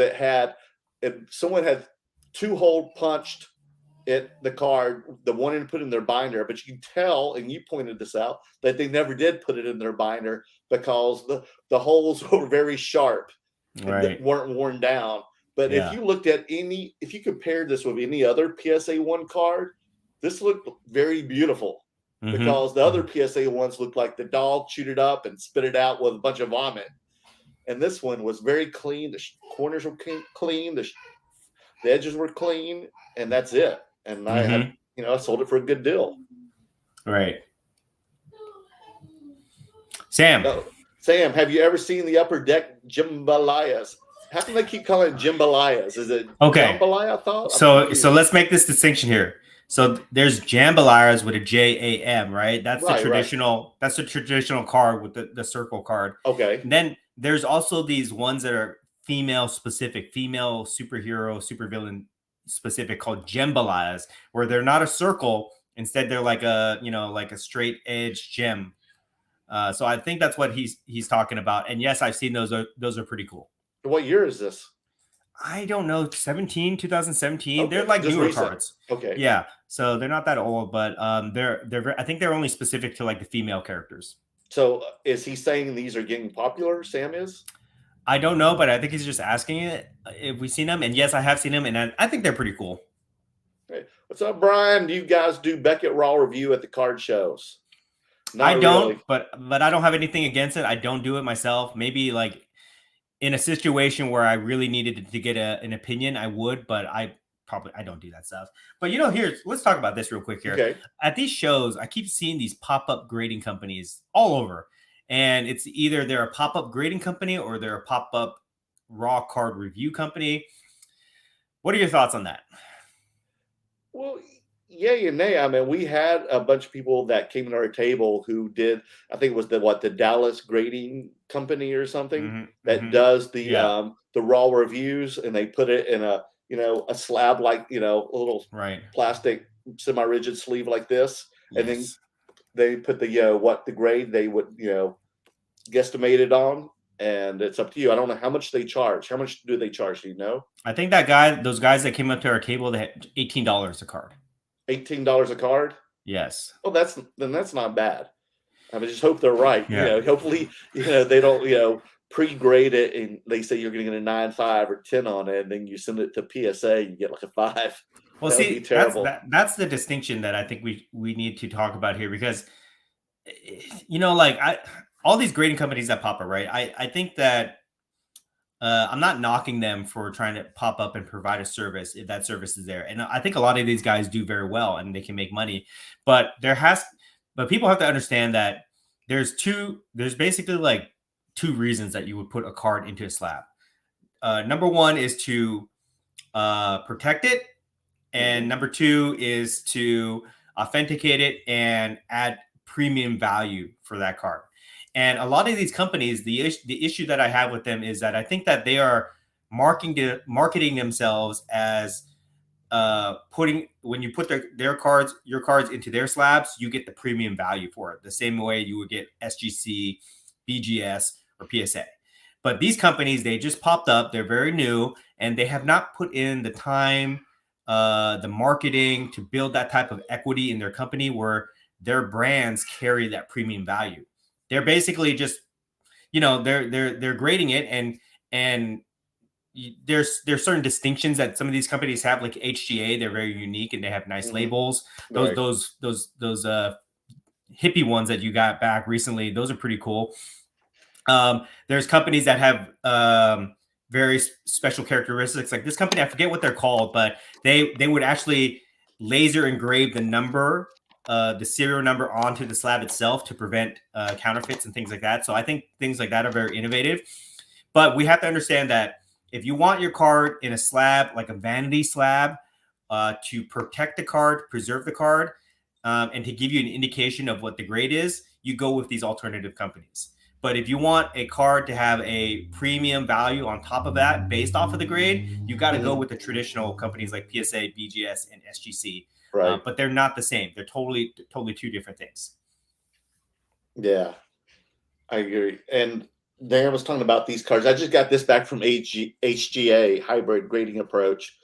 S1: someone had 2-hole punched the card, the one and put in their binder, but you can tell, and you pointed this out, that they never did put it in their binder, because the holes were very sharp and weren't worn down. But if you looked at if you compared this with any other PSA 1 card, this looked very beautiful, because the other PSA 1s looked like the dog chewed it up and spit it out with a bunch of vomit. and this one was very clean. The corners were clean. The edges were clean, and that's it. And I had, I sold it for a good deal.
S2: Right. Sam.
S1: Sam, have you ever seen the upper deck jambalayas? How come they keep calling it jambalayas? Is it jambalaya? I thought.
S2: So let's make this distinction here. So there's jambalayas with a JAM, right? That's the traditional. Right. That's the traditional card with the circle card.
S1: Okay.
S2: And then there's also these ones that are female specific, female superhero, supervillain specific, called jambalayas, where they're not a circle. Instead, they're like a straight edge gem. So I think that's what he's talking about. And yes, I've seen those. Those are pretty cool.
S1: What year is this?
S2: I don't know, 2017. Okay. They're like newer recent cards.
S1: Okay.
S2: Yeah. So they're not that old, but they're I think they're only specific to like the female characters.
S1: So is he saying these are getting popular? Sam is?
S2: I don't know, but I think he's just asking it if we've seen them. And yes, I have seen them, and I think they're pretty cool.
S1: Hey, what's up, Brian? Do you guys do Beckett Raw review at the card shows?
S2: I don't, really. but I don't have anything against it. I don't do it myself. Maybe like in a situation where I really needed to get an opinion, I would, but I don't do that stuff. But let's talk about this real quick here.
S1: Okay.
S2: At these shows, I keep seeing these pop-up grading companies all over. And it's either they're a pop-up grading company or they're a pop-up raw card review company. What are your thoughts on that?
S1: Well, yay and nay. I mean, we had a bunch of people that came to our table who did, I think it was the Dallas Grading Company or something that does the raw reviews, and they put it in a slab, like, a little plastic semi-rigid sleeve like this. Yes. And then they put the grade they would, guesstimate it on. And it's up to you. I don't know how much they charge. How much do they charge? Do you know?
S2: I think those guys that came up to our table, they had $18 a card.
S1: $18 a card?
S2: Yes.
S1: Well, that's not bad. I just hope they're right.
S2: Yeah.
S1: Hopefully, they don't, pre-grade it and they say you're going to get a 9.5 or 10 on it, and then you send it to PSA, you get like a 5.
S2: Well, see, that's the distinction that I think we need to talk about here, because, all these grading companies that pop up, right? I think that I'm not knocking them for trying to pop up and provide a service if that service is there. And I think a lot of these guys do very well and they can make money. But people have to understand that there's basically like 2 reasons that you would put a card into a slab. Number 1 is to protect it. And number 2 is to authenticate it and add premium value for that card. And a lot of these companies, the issue that I have with them is that I think that they are marketing themselves as when you put your cards into their slabs, you get the premium value for it, the same way you would get SGC, BGS, or PSA. But these companies, they just popped up. They're very new, and they have not put in the time, the marketing to build that type of equity in their company where their brands carry that premium value. They're basically just, they're grading it, and there's certain distinctions that some of these companies have, like HGA. They're very unique and they have nice labels. Those hippie ones that you got back recently, those are pretty cool. There's companies that have very special characteristics. Like this company, I forget what they're called, but they would actually laser engrave the number, the serial number onto the slab itself to prevent counterfeits and things like that. So I think things like that are very innovative. But we have to understand that if you want your card in a slab, like a vanity slab, to protect the card, preserve the card, and to give you an indication of what the grade is, you go with these alternative companies. But if you want a card to have a premium value on top of that based off of the grade, you got to go with the traditional companies like PSA, BGS, and SGC.
S1: Right.
S2: But they're not the same. They're totally 2 different things.
S1: Yeah, I agree. And Dan was talking about these cards. I just got this back from HGA, Hybrid Grading Approach.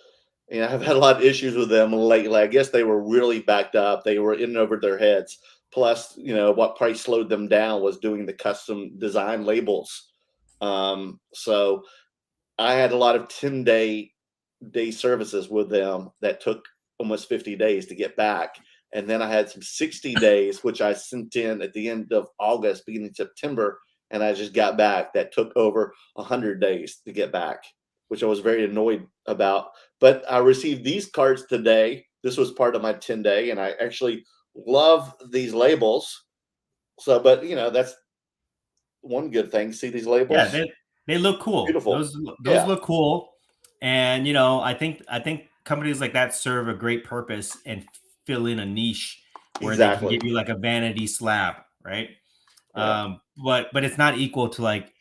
S1: And I've had a lot of issues with them lately. I guess they were really backed up. They were in and over their heads. Plus, what probably slowed them down was doing the custom design labels. So I had a lot of 10-day services with them that took almost 50 days to get back. And then I had some 60 days, which I sent in at the end of August, beginning of September, and I just got back. That took over 100 days to get back, which I was very annoyed about. But I received these cards today. This was part of my 10-day, and I actually love these labels. So, but that's one good thing. See these labels?
S2: Yeah, they look cool.
S1: Beautiful.
S2: Those look cool. And I think companies like that serve a great purpose and fill in a niche where they can give you like a vanity slab, right? Yeah. But it's not equal to like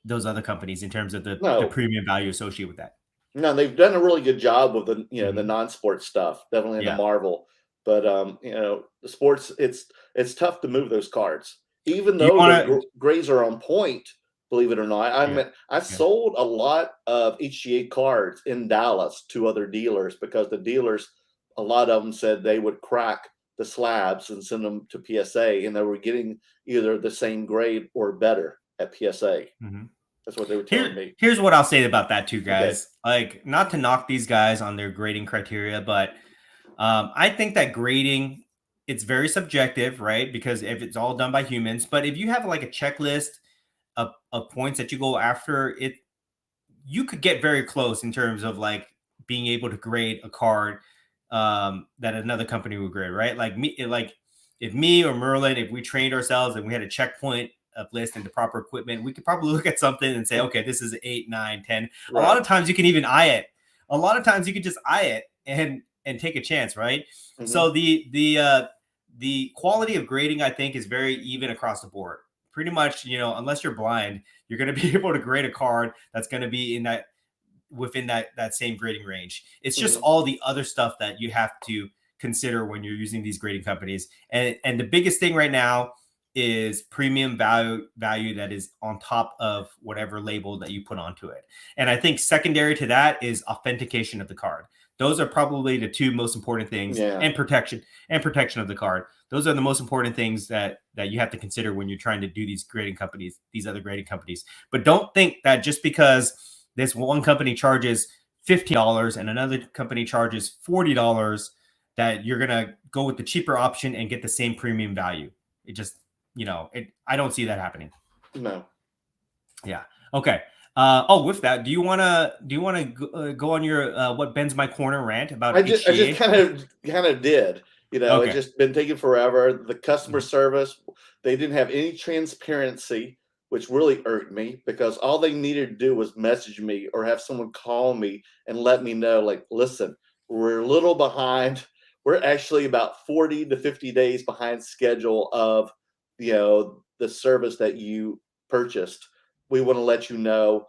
S2: those other companies in terms of the premium value associated with that.
S1: No, they've done a really good job with the the non-sports stuff, definitely in the Marvel. But the sports, it's tough to move those cards, even though the grades are on point. Believe it or not, I sold a lot of HGA cards in Dallas to other dealers because the dealers, a lot of them said they would crack the slabs and send them to PSA, and they were getting either the same grade or better at PSA. Mm-hmm. That's what they were telling me.
S2: Here's what I'll say about that too, guys. Okay. Like, not to knock these guys on their grading criteria, but I think that grading, it's very subjective, right? Because if it's all done by humans, but if you have like a checklist of points that you go after, you could get very close in terms of like being able to grade a card that another company would grade, right? Like if me or Merlin, if we trained ourselves and we had a checkpoint of list and the proper equipment, we could probably look at something and say, okay, this is 8, 9, 10. Right. A lot of times you can even eye it. A lot of times you could just eye it and take a chance, right? Mm-hmm. So the quality of grading, I think, is very even across the board. Pretty much, unless you're blind, you're going to be able to grade a card that's going to be within that same grading range. It's just all the other stuff that you have to consider when you're using these grading companies. And the biggest thing right now is premium value that is on top of whatever label that you put onto it. And I think secondary to that is authentication of the card. Those are probably the two most important things, and protection of the card. Those are the most important things that you have to consider when you're trying to do these other grading companies. But don't think that just because this one company charges $50 and another company charges $40 that you're going to go with the cheaper option and get the same premium value. It just, I don't see that happening.
S1: No.
S2: Yeah. Okay. With that, do you want to go on your what bends my corner rant about?
S1: I just kind of did. It's just been taking forever. The customer service, they didn't have any transparency, which really irked me because all they needed to do was message me or have someone call me and let me know, like, listen, we're a little behind. We're actually about 40 to 50 days behind schedule of the service that you purchased. We want to let you know,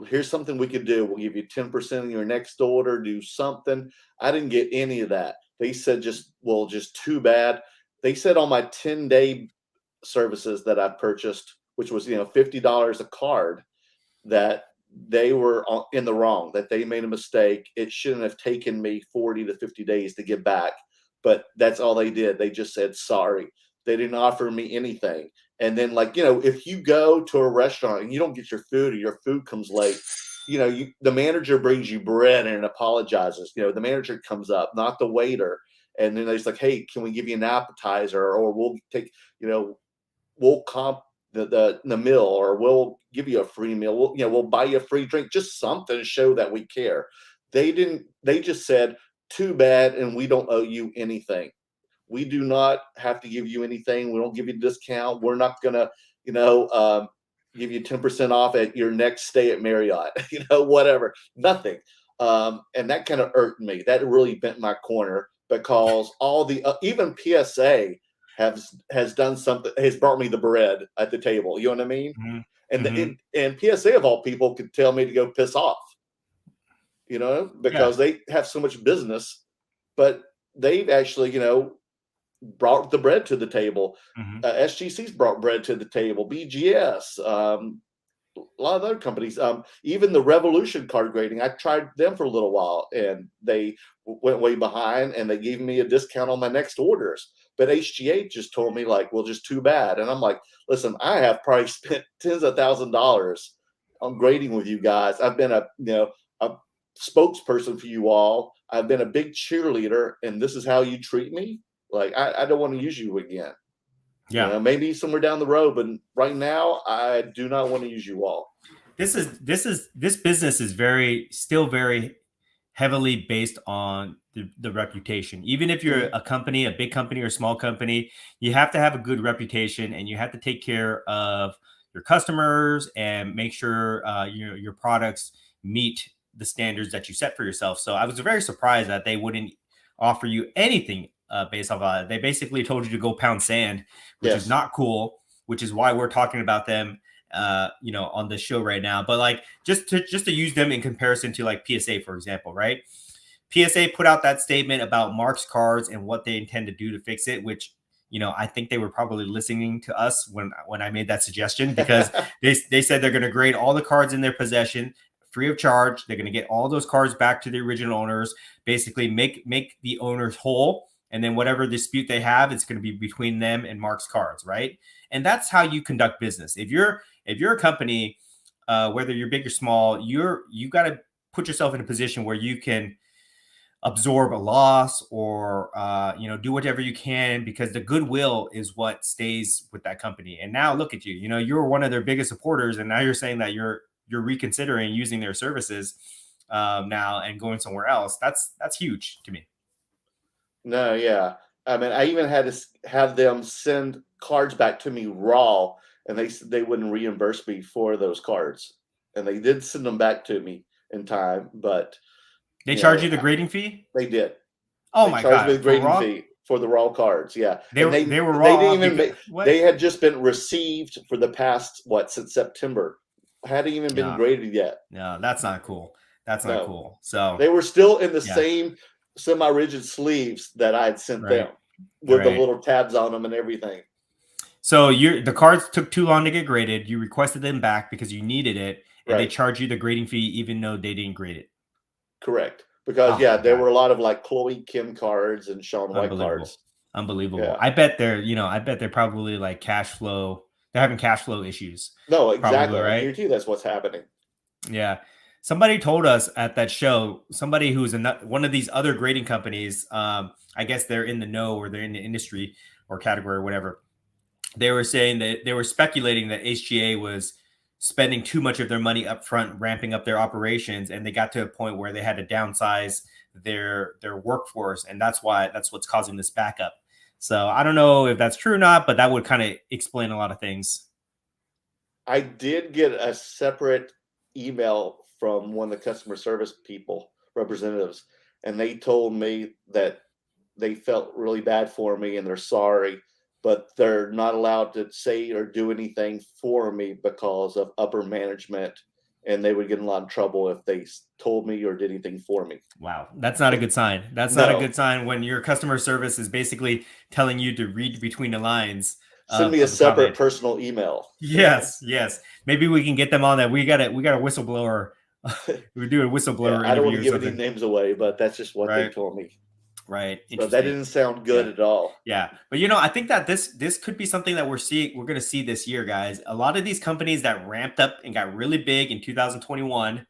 S1: here's something we could do. We'll give you 10% of your next order, do something. I didn't get any of that. They said just too bad. They said on my 10-day services that I purchased, which was, $50 a card, that they were in the wrong, that they made a mistake. It shouldn't have taken me 40 to 50 days to get back. But that's all they did. They just said, sorry. They didn't offer me anything. And then, if you go to a restaurant and you don't get your food or your food comes late, the manager brings you bread and apologizes. The manager comes up, not the waiter. And then they're like, hey, can we give you an appetizer, or we'll take, we'll comp the meal, or we'll give you a free meal. We'll buy you a free drink, just something to show that we care. They didn't. They just said, too bad, and we don't owe you anything. We do not have to give you anything. We don't give you a discount. We're not gonna, give you 10% off at your next stay at Marriott. Whatever. Nothing. And that kind of irked me. That really bent my corner because all the even PSA has done something. Has brought me the bread at the table. You know what I mean? Mm-hmm. And PSA of all people could tell me to go piss off. Because they have so much business, but they've actually, brought the bread to the table. Mm-hmm. SGC's brought bread to the table. BGS, a lot of other companies, even the Revolution card grading. I tried them for a little while, and they went way behind, and they gave me a discount on my next orders. But HGA just told me, like, well, just too bad. And I'm like, listen, I have probably spent tens of $1,000s on grading with you guys. I've been a spokesperson for you all. I've been a big cheerleader, and this is how you treat me. Like, I don't want to use you again.
S2: Yeah.
S1: You know, maybe somewhere down the road, but right now I do not want to use you all.
S2: This business is still very heavily based on the reputation. Even if you're a company, a big company or small company, you have to have a good reputation, and you have to take care of your customers and make sure your products meet the standards that you set for yourself. So I was very surprised that they wouldn't offer you anything based off of that. They basically told you to go pound sand, which is not cool, which is why we're talking about them on the show right now. But like just to use them in comparison to like PSA, for example, right? PSA put out that statement about Mark's cards and what they intend to do to fix it, which I think they were probably listening to us when I made that suggestion, because they said they're going to grade all the cards in their possession free of charge. They're going to get all those cards back to the original owners, basically make the owners whole. And then whatever dispute they have, it's going to be between them and Mark's cards, right? And that's how you conduct business. If you're a company, whether you're big or small, you got to put yourself in a position where you can absorb a loss or do whatever you can, because the goodwill is what stays with that company. And now look at you, you're one of their biggest supporters, and now you're saying that you're reconsidering using their services now and going somewhere else. That's huge to me.
S1: No, yeah. I mean, I even had to have them send cards back to me raw, and they wouldn't reimburse me for those cards. And they did send them back to me in time, but
S2: they charge you the grading fee?
S1: They did.
S2: Oh my God.
S1: Charged me the grading fee for the raw cards. Yeah.
S2: They were raw.
S1: They didn't even they had just been received for the past since September. Hadn't even been graded yet.
S2: No, that's not cool. That's not cool. So
S1: they were still in the same semi-rigid sleeves that I had sent them with the little tabs on them and everything.
S2: So the cards took too long to get graded. You requested them back because you needed it, and they charge you the grading fee even though they didn't grade it.
S1: Correct. Because there were a lot of like Chloe Kim cards and Shaun White cards.
S2: Unbelievable. Yeah. I bet they're probably like cash flow. They're having cash flow issues.
S1: No, exactly. Probably, right? I guarantee that's what's happening.
S2: Yeah. Somebody told us at that show, somebody who's one of these other grading companies, I guess they're in the know or they're in the industry or category or whatever. They were saying that they were speculating that HGA was spending too much of their money up front, ramping up their operations, and they got to a point where they had to downsize their workforce, and that's what's causing this backup. So I don't know if that's true or not, but that would kind of explain a lot of things.
S1: I did get a separate email from one of the customer service representatives, and they told me that they felt really bad for me and they're sorry, but they're not allowed to say or do anything for me because of upper management, and they would get in a lot of trouble if they told me or did anything for me.
S2: Wow. That's not a good sign. That's not a good sign when your customer service is basically telling you to read between the lines.
S1: Send me a separate personal email.
S2: Yes. Maybe we can get them on that. We got a whistleblower. We do a whistleblower.
S1: I don't want to give any names away, but that's just what they told me.
S2: Right.
S1: But that didn't sound good at all.
S2: Yeah. But I think that this could be something that we're going to see this year, guys. A lot of these companies that ramped up and got really big in 2021,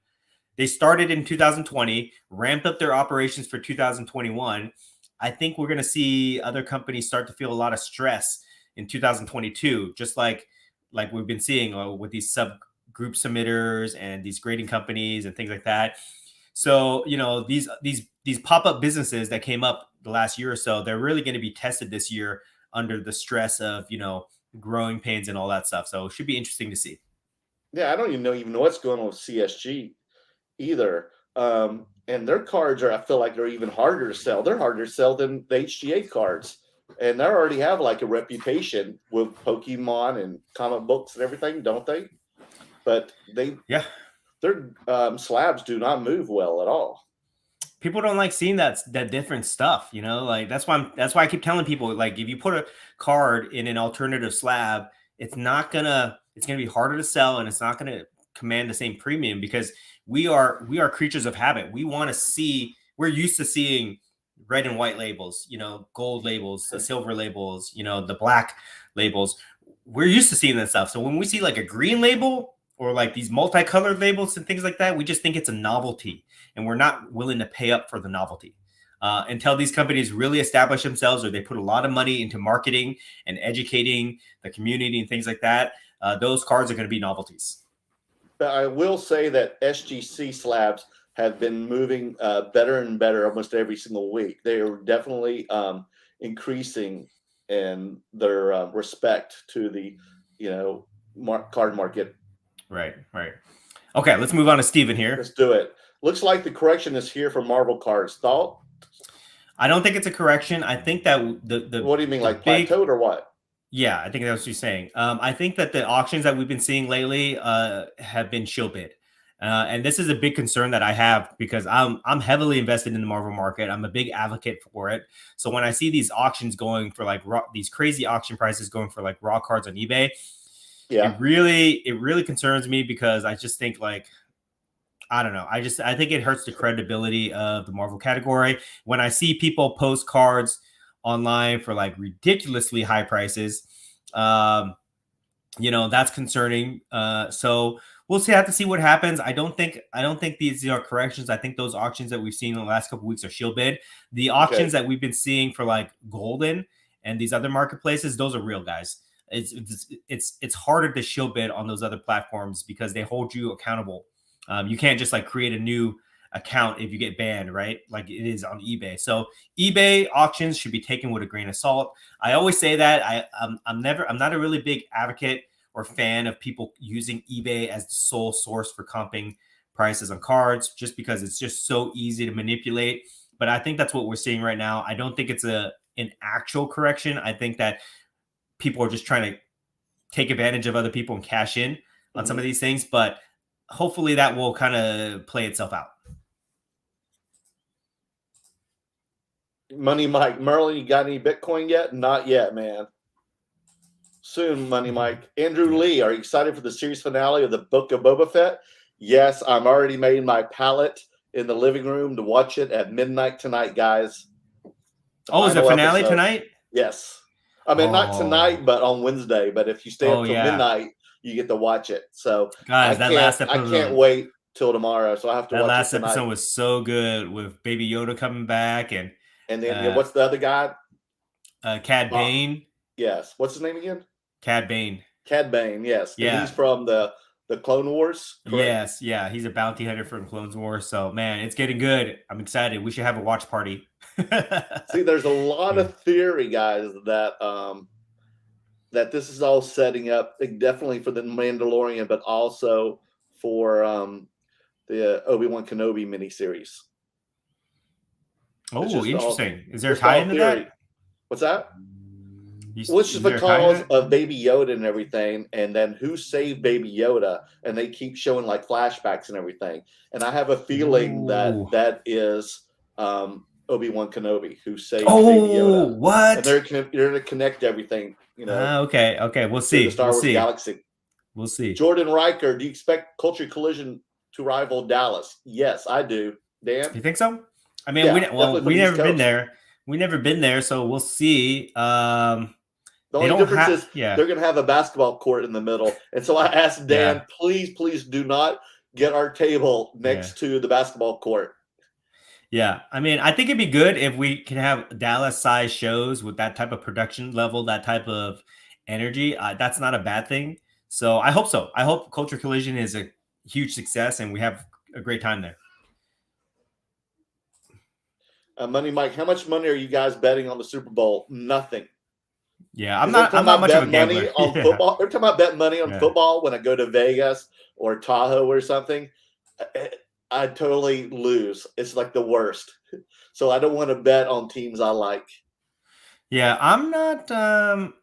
S2: they started in 2020, ramped up their operations for 2021. I think we're going to see other companies start to feel a lot of stress in 2022, just like we've been seeing with these subgroup submitters and these grading companies and things like that. So, these pop-up businesses that came up the last year or so, they're really going to be tested this year under the stress of, growing pains and all that stuff. So it should be interesting to see.
S1: Yeah, I don't even know what's going on with CSG either. And their cards I feel like they're even harder to sell. They're harder to sell than the HGA cards. And they already have like a reputation with Pokemon and comic books and everything, don't they? But their slabs do not move well at all.
S2: People don't like seeing that different stuff, like that's why I keep telling people, like, if you put a card in an alternative slab, it's going to be harder to sell, and it's not going to command the same premium, because we are creatures of habit. We're used to seeing red and white labels, gold labels, the silver labels, the black labels. We're used to seeing that stuff. So when we see like a green label or like these multicolored labels and things like that, we just think it's a novelty, and we're not willing to pay up for the novelty. until these companies really establish themselves, or they put a lot of money into marketing and educating the community and things like that, those cards are going to be novelties.
S1: But I will say that SGC slabs have been moving better and better almost every single week. They are definitely increasing in their respect to the, card market.
S2: Right. Okay, let's move on to Steven here.
S1: Let's do it. Looks like the correction is here for Marvel cards. Thought?
S2: I don't think it's a correction. I think that the
S1: what do you mean, like plateaued or what?
S2: Yeah, I think that's what you're saying. I think that the auctions that we've been seeing lately have been shill bid. And this is a big concern that I have because I'm heavily invested in the Marvel market. I'm a big advocate for it. So when I see these auctions going for like these crazy auction prices going for like raw cards on eBay, it really concerns me because I just think like, I don't know. I think it hurts the credibility of the Marvel category. When I see people post cards online for like ridiculously high prices, that's concerning. So we'll have to see what happens. I don't think these are corrections. I think those auctions that we've seen in the last couple of weeks are shill bid. The auctions that we've been seeing for like Golden and these other marketplaces, those are real, guys. It's harder to shill bid on those other platforms because they hold you accountable. You can't just like create a new account if you get banned, right? Like it is on eBay. So eBay auctions should be taken with a grain of salt. I always say that. I'm not a really big advocate or fan of people using eBay as the sole source for comping prices on cards, just because it's just so easy to manipulate. But I think that's what we're seeing right now. I don't think it's an actual correction. I think that people are just trying to take advantage of other people and cash in on some of these things, but hopefully that will kind of play itself out.
S1: Money Mike, Merlin, you got any Bitcoin yet? Not yet, man. Soon, Money Mike. Andrew Lee, are you excited for the series finale of the Book of Boba Fett? Yes, I'm already made my palette in the living room to watch it at midnight tonight, guys.
S2: Is the finale tonight?
S1: Yes. I mean, not tonight, but on Wednesday. But if you stay up till midnight, you get to watch it. So
S2: guys, I
S1: can't wait till tomorrow. So I have to watch it.
S2: That last episode was so good with Baby Yoda coming back and
S1: then what's the other guy?
S2: Cad Bane.
S1: Yes. What's his name again?
S2: Cad Bane.
S1: Cad Bane, yes.
S2: Yeah.
S1: And he's from the Clone Wars.
S2: Correct? Yes, yeah. He's a bounty hunter from Clone Wars. So man, it's getting good. I'm excited. We should have a watch party.
S1: See, there's a lot of theory, guys, that that this is all setting up definitely for the Mandalorian, but also for the Obi-Wan Kenobi miniseries.
S2: Oh, interesting. Is there a tie into that?
S1: What's that? Which is because of Baby Yoda and everything, and then who saved Baby Yoda, and they keep showing like flashbacks and everything. And I have a feeling that is Obi-Wan Kenobi who saved Baby Yoda.
S2: What?
S1: And they're going to connect everything,
S2: Okay. We'll see.
S1: The Star Wars galaxy.
S2: We'll see.
S1: Jordan Riker, do you expect Culture Collision to rival Dallas? Yes, I do. Dan?
S2: You think so? I mean, we've never been there. We've never been there, so we'll see.
S1: The only difference is they're going to have a basketball court in the middle. And so I asked Dan, please do not get our table next to the basketball court.
S2: Yeah. I mean, I think it'd be good if we can have Dallas-sized shows with that type of production level, that type of energy. That's not a bad thing. So I hope so. I hope Culture Collision is a huge success and we have a great time there.
S1: Money Mike, how much money are you guys betting on the Super Bowl? Nothing.
S2: Yeah, I'm not much of a gambler.
S1: Money on football. Every time I bet money on football, when I go to Vegas or Tahoe or something, I totally lose. It's like the worst. So I don't want to bet on teams I like.
S2: Yeah, I'm not.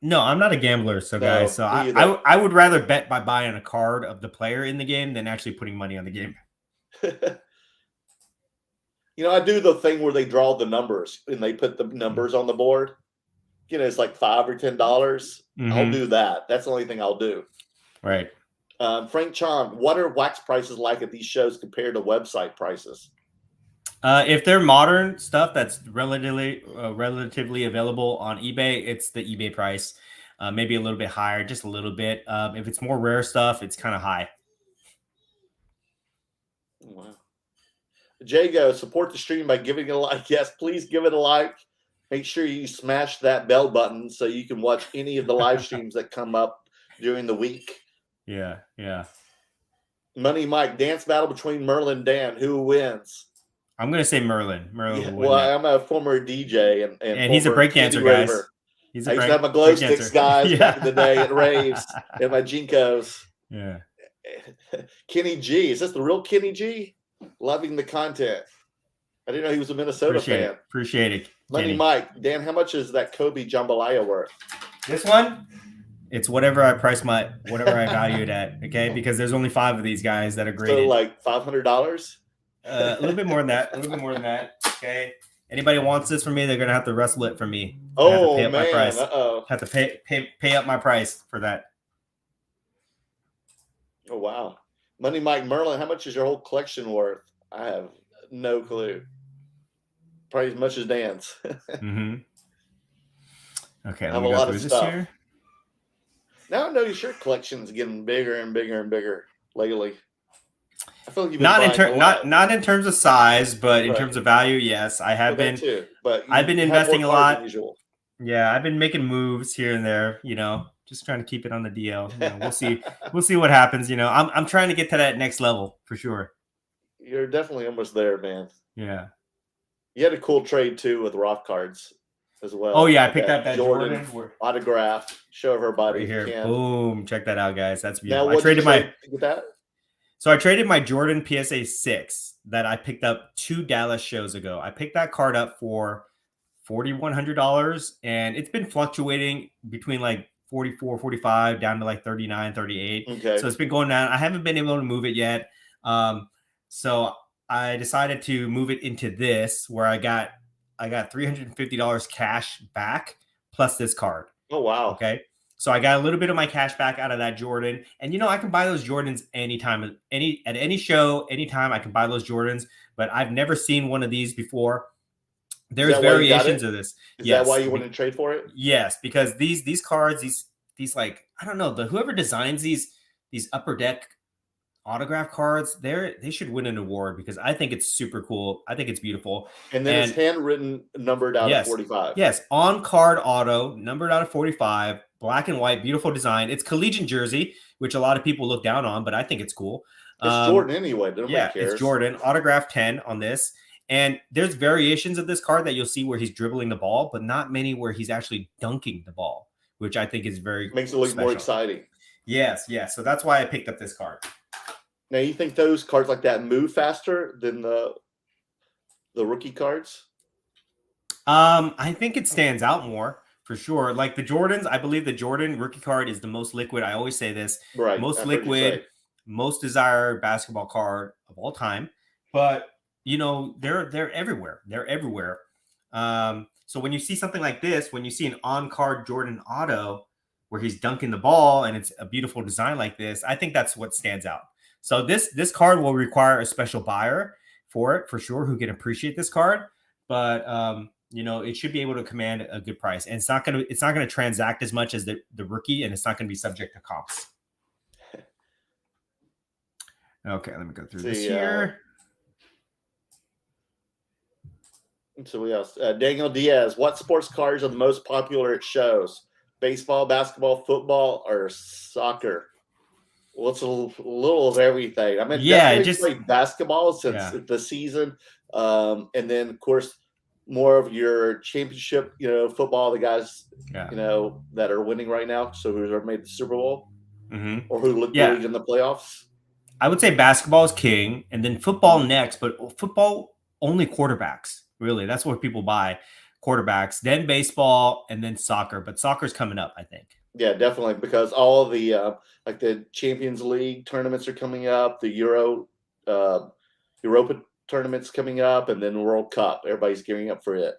S2: No, I'm not a gambler. So guys, so I would rather bet by buying a card of the player in the game than actually putting money on the game.
S1: I do the thing where they draw the numbers and they put the numbers on the board. It's like $5 or $10. I'll do that. That's the only thing I'll do.
S2: Right.
S1: Frank Chong, what are wax prices like at these shows compared to website prices?
S2: If they're modern stuff that's relatively available on eBay, it's the eBay price. Maybe a little bit higher, just a little bit. If it's more rare stuff, it's kind of high.
S1: Wow. Jago, support the stream by giving it a like. Yes, please give it a like. Make sure you smash that bell button so you can watch any of the live streams that come up during the week.
S2: Yeah.
S1: Money Mike, dance battle between Merlin and Dan. Who wins?
S2: I'm going to say Merlin.
S1: Well, I'm a former DJ and
S2: he's a breakdancer, guys.
S1: I used to have my glow sticks, guys, back in the day at raves and my Jinkos.
S2: Yeah.
S1: Kenny G. Is this the real Kenny G? Loving the content. I didn't know he was a Minnesota fan.
S2: Appreciate it.
S1: Money Mike, Dan, how much is that Kobe jambalaya worth?
S2: This one? It's whatever I value it at, okay? Because there's only 5 of these guys that are graded.
S1: So like $500?
S2: A little bit more than that. Okay. Anybody wants this from me, they're gonna have to wrestle it from me.
S1: Oh man!
S2: My price. Have to pay up my price for that.
S1: Oh wow! Money Mike Merlin, how much is your whole collection worth? I have no clue. Probably as much as Dan's.
S2: Mm-hmm. Okay,
S1: I have a lot of stuff here. Now I know your shirt collection is getting bigger and bigger and bigger lately. I feel like you've been
S2: not in terms of size, but in terms of value, yes, I have been.
S1: Too, but
S2: I've been investing a lot. Yeah, I've been making moves here and there. Just trying to keep it on the DL. We'll see what happens. I'm trying to get to that next level for sure.
S1: You're definitely almost there, man.
S2: Yeah.
S1: You had a cool trade too with Roth cards as well.
S2: Oh yeah, I picked up that Jordan
S1: autograph. Show everybody
S2: right here. Boom! Check that out, guys. That's beautiful.
S1: Now, I traded
S2: I traded my Jordan PSA 6 that I picked up 2 Dallas shows ago. I picked that card up for $4,100, and it's been fluctuating between like 44, 45 down to like 39, 38.
S1: Okay.
S2: So it's been going down. I haven't been able to move it yet. So I decided to move it into this where I got $350 cash back plus this card.
S1: Oh, wow.
S2: Okay. So I got a little bit of my cash back out of that Jordan. And, I can buy those Jordans anytime, at any show, anytime I can buy those Jordans. But I've never seen one of these before. There's variations of this.
S1: Is that why you want to trade for it?
S2: Yes, because these cards, these like, I don't know, whoever designs these upper deck autograph cards, they should win an award because I think it's super cool. I think it's beautiful.
S1: And then it's handwritten, numbered out of 45.
S2: Yes, on card auto, numbered out of 45, black and white, beautiful design. It's collegiate jersey, which a lot of people look down on, but I think it's cool.
S1: It's Jordan anyway. Nobody cares.
S2: It's Jordan. Autograph 10 on this. And there's variations of this card that you'll see where he's dribbling the ball, but not many where he's actually dunking the ball, which I think is makes
S1: it look more exciting.
S2: Yes. So that's why I picked up this card.
S1: Now, you think those cards like that move faster than the rookie cards?
S2: I think it stands out more for sure. Like the Jordans, I believe the Jordan rookie card is the most liquid. I always say this.
S1: Right.
S2: Most liquid, most desired basketball card of all time. But they're everywhere. They're everywhere. So when you see something like this, when you see an on-card Jordan auto where he's dunking the ball and it's a beautiful design like this, I think that's what stands out. So this card will require a special buyer for it for sure who can appreciate this card, but it should be able to command a good price. And it's not gonna transact as much as the rookie, and it's not gonna be subject to comps. Okay, let me go through this here.
S1: So we else? Daniel Diaz, what sports cards are the most popular at shows? Baseball, basketball, football, or soccer? Well, it's a little of everything. I mean, just like basketball since the season, and then of course more of your championship. Football. The guys, that are winning right now. So who's ever made the Super Bowl, or who looked good in the playoffs?
S2: I would say basketball is king, and then football next. But football only quarterbacks. Really, that's what people buy. Quarterbacks, then baseball, and then soccer. But soccer's coming up, I think.
S1: Yeah, definitely, because all the like the Champions League tournaments are coming up, the Europa tournaments coming up, and then World Cup. Everybody's gearing up for it.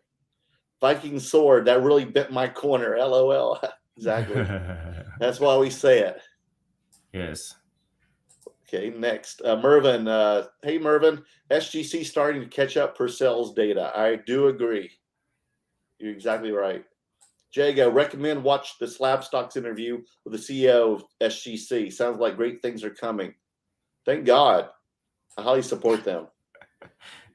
S1: Viking sword, that really bit my corner. LOL. Exactly. That's why we say it.
S2: Yes.
S1: Okay, next. Mervin. Hey, Mervin. SGC starting to catch up per sales data. I do agree. You're exactly right. Jago, recommend watch the Slab Stocks interview with the CEO of SGC. Sounds like great things are coming. Thank God. I highly support them.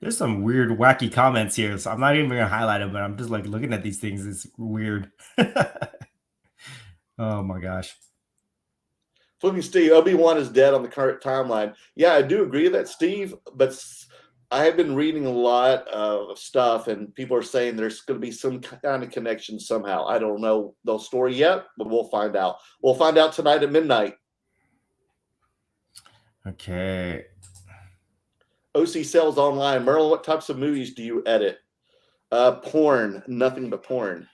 S2: There's some weird, wacky comments here, so I'm not even gonna highlight them, but I'm just like looking at these things. It's weird. Oh my gosh.
S1: Flipping Steve, Obi-Wan is dead on the current timeline. Yeah, I do agree with that, Steve, but I have been reading a lot of stuff, and people are saying there's going to be some kind of connection somehow. I don't know the story yet, but we'll find out. We'll find out tonight at midnight.
S2: Okay.
S1: OC Sales Online. Merlin, what types of movies do you edit? Porn. Nothing but porn.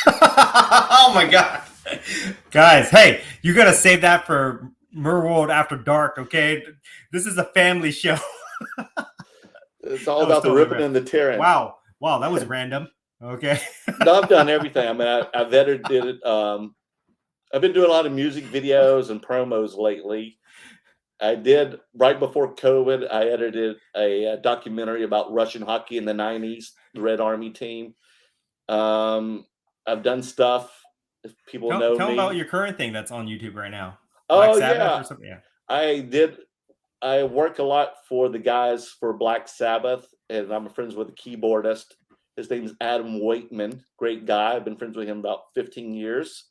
S2: Oh my God. Guys, hey, you got to save that for Merworld After Dark, okay? This is a family show.
S1: It's all about the ripping and the tearing.
S2: Wow, that was random. Okay.
S1: No, I've done everything. I mean, I've edited it. I've been doing a lot of music videos and promos lately. I did, right before COVID, I edited a documentary about Russian hockey in the 90s, the Red Army team. I've done stuff. If people know me.
S2: Tell them about your current thing that's on YouTube right now.
S1: Black Sabbath or something? Yeah. I work a lot for the guys for Black Sabbath, and I'm friends with a keyboardist. His name is Adam Waitman. Great guy. I've been friends with him about 15 years.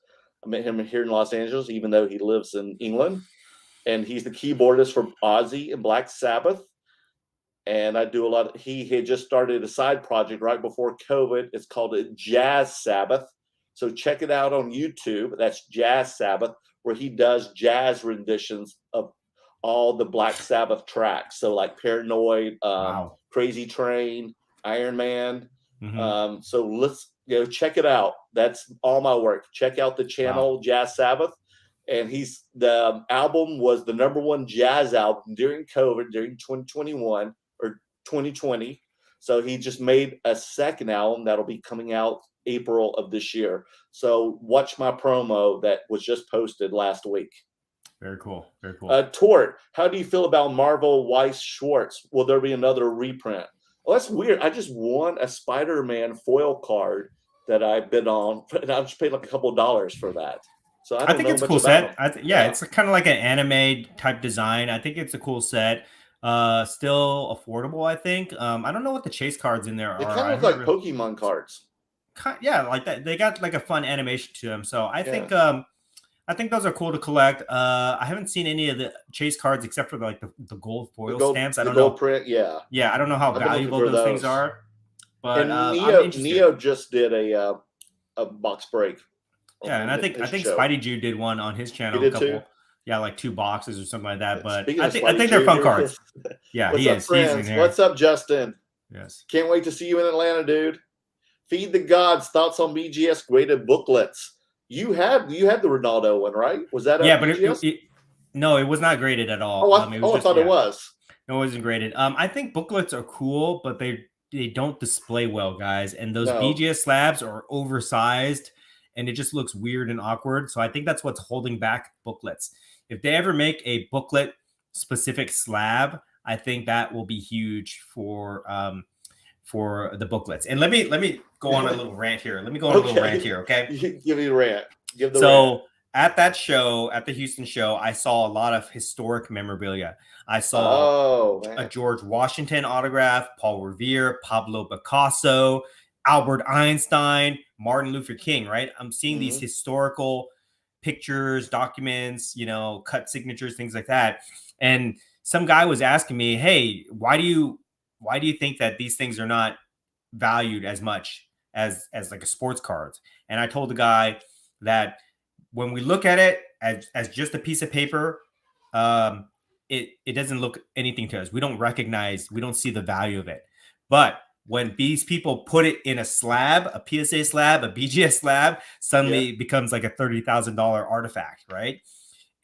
S1: I met him here in Los Angeles, even though he lives in England. And he's the keyboardist for Ozzy and Black Sabbath. And I do a lot. He had just started a side project right before COVID. It's called a Jazz Sabbath. So check it out on YouTube. That's Jazz Sabbath, where he does jazz renditions of all the Black Sabbath tracks. So like Paranoid, Crazy Train, Iron Man. Mm-hmm. So let's check it out. That's all my work. Check out the channel Jazz Sabbath. And the album was the #1 jazz album during COVID, during 2021 or 2020. So he just made a second album that'll be coming out April of this year. So watch my promo that was just posted last week.
S2: Very cool. Very cool.
S1: Tort, how do you feel about Marvel Weiss Schwartz? Will there be another reprint? Well, that's weird. I just won a Spider-Man foil card that I bid on, and I just paid like a couple of dollars for that. So I think it's a cool set.
S2: It's kind of like an anime type design. I think it's a cool set. Still affordable, I think. I don't know what the chase cards in there are.
S1: They kind of look like Pokemon cards.
S2: Yeah, like that. They got like a fun animation to them. So I think those are cool to collect. I haven't seen any of the chase cards except for like the gold foil stamps. I don't know.
S1: Print, yeah.
S2: Yeah, I don't know how valuable those things are. But
S1: Neo just did a box break.
S2: Yeah, and I think Spidey Jew did one on his channel.
S1: He did too?
S2: Yeah, like 2 boxes or something like that. But I think they're fun cards. Yeah,
S1: What's up, friends? What's up, Justin?
S2: Yes.
S1: Can't wait to see you in Atlanta, dude. Feed the Gods. Thoughts on BGS graded booklets. You had the Ronaldo one, right? Was that
S2: but no, it was not graded at all.
S1: I thought it was.
S2: No, it wasn't graded. I think booklets are cool, but they don't display well, guys. And those BGS slabs are oversized. And it just looks weird and awkward. So I think that's what's holding back booklets. If they ever make a booklet specific slab, I think that will be huge for the booklets. And let me go on a little rant here. Okay.
S1: Give me a rant.
S2: At that show, at the Houston show, I saw a lot of historic memorabilia. I saw a George Washington autograph, Paul Revere, Pablo Picasso, Albert Einstein, Martin Luther King, right? I'm seeing these historical pictures, documents, cut signatures, things like that. And some guy was asking me, hey, why do you think that these things are not valued as much as like a sports cards? And I told the guy that when we look at it as just a piece of paper, it doesn't look anything to us. We don't see the value of it. But when these people put it in a slab, a PSA slab, a BGS slab, suddenly it becomes like a $30,000 artifact, right?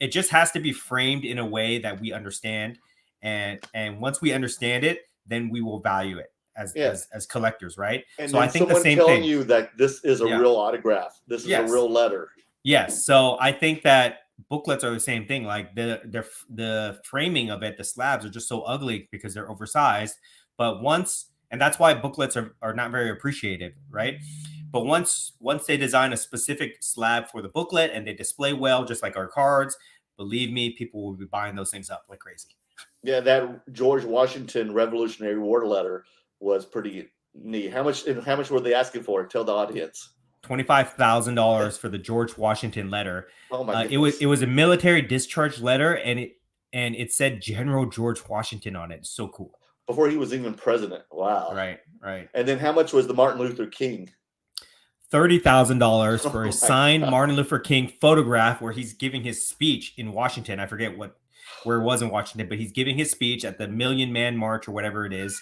S2: It just has to be framed in a way that we understand. And once we understand it, then we will value it as collectors, right?
S1: And so I think the same thing. You that this is a real autograph. This is a real letter.
S2: Yes. So I think that booklets are the same thing. Like the framing of it, the slabs are just so ugly because they're oversized. But and that's why booklets are not very appreciated, right? But once they design a specific slab for the booklet and they display well, just like our cards, believe me, people will be buying those things up like crazy.
S1: Yeah, that George Washington Revolutionary War letter was pretty neat. How much were they asking for? Tell the audience.
S2: $25,000 for the George Washington letter.
S1: Oh my goodness.
S2: It was a military discharge letter, and it said General George Washington on it. So cool.
S1: Before he was even president. Wow.
S2: Right.
S1: And then how much was the Martin Luther King?
S2: $30,000 for a signed Martin Luther King photograph where he's giving his speech in Washington. I forget where it was in Washington, but he's giving his speech at the Million Man March or whatever it is,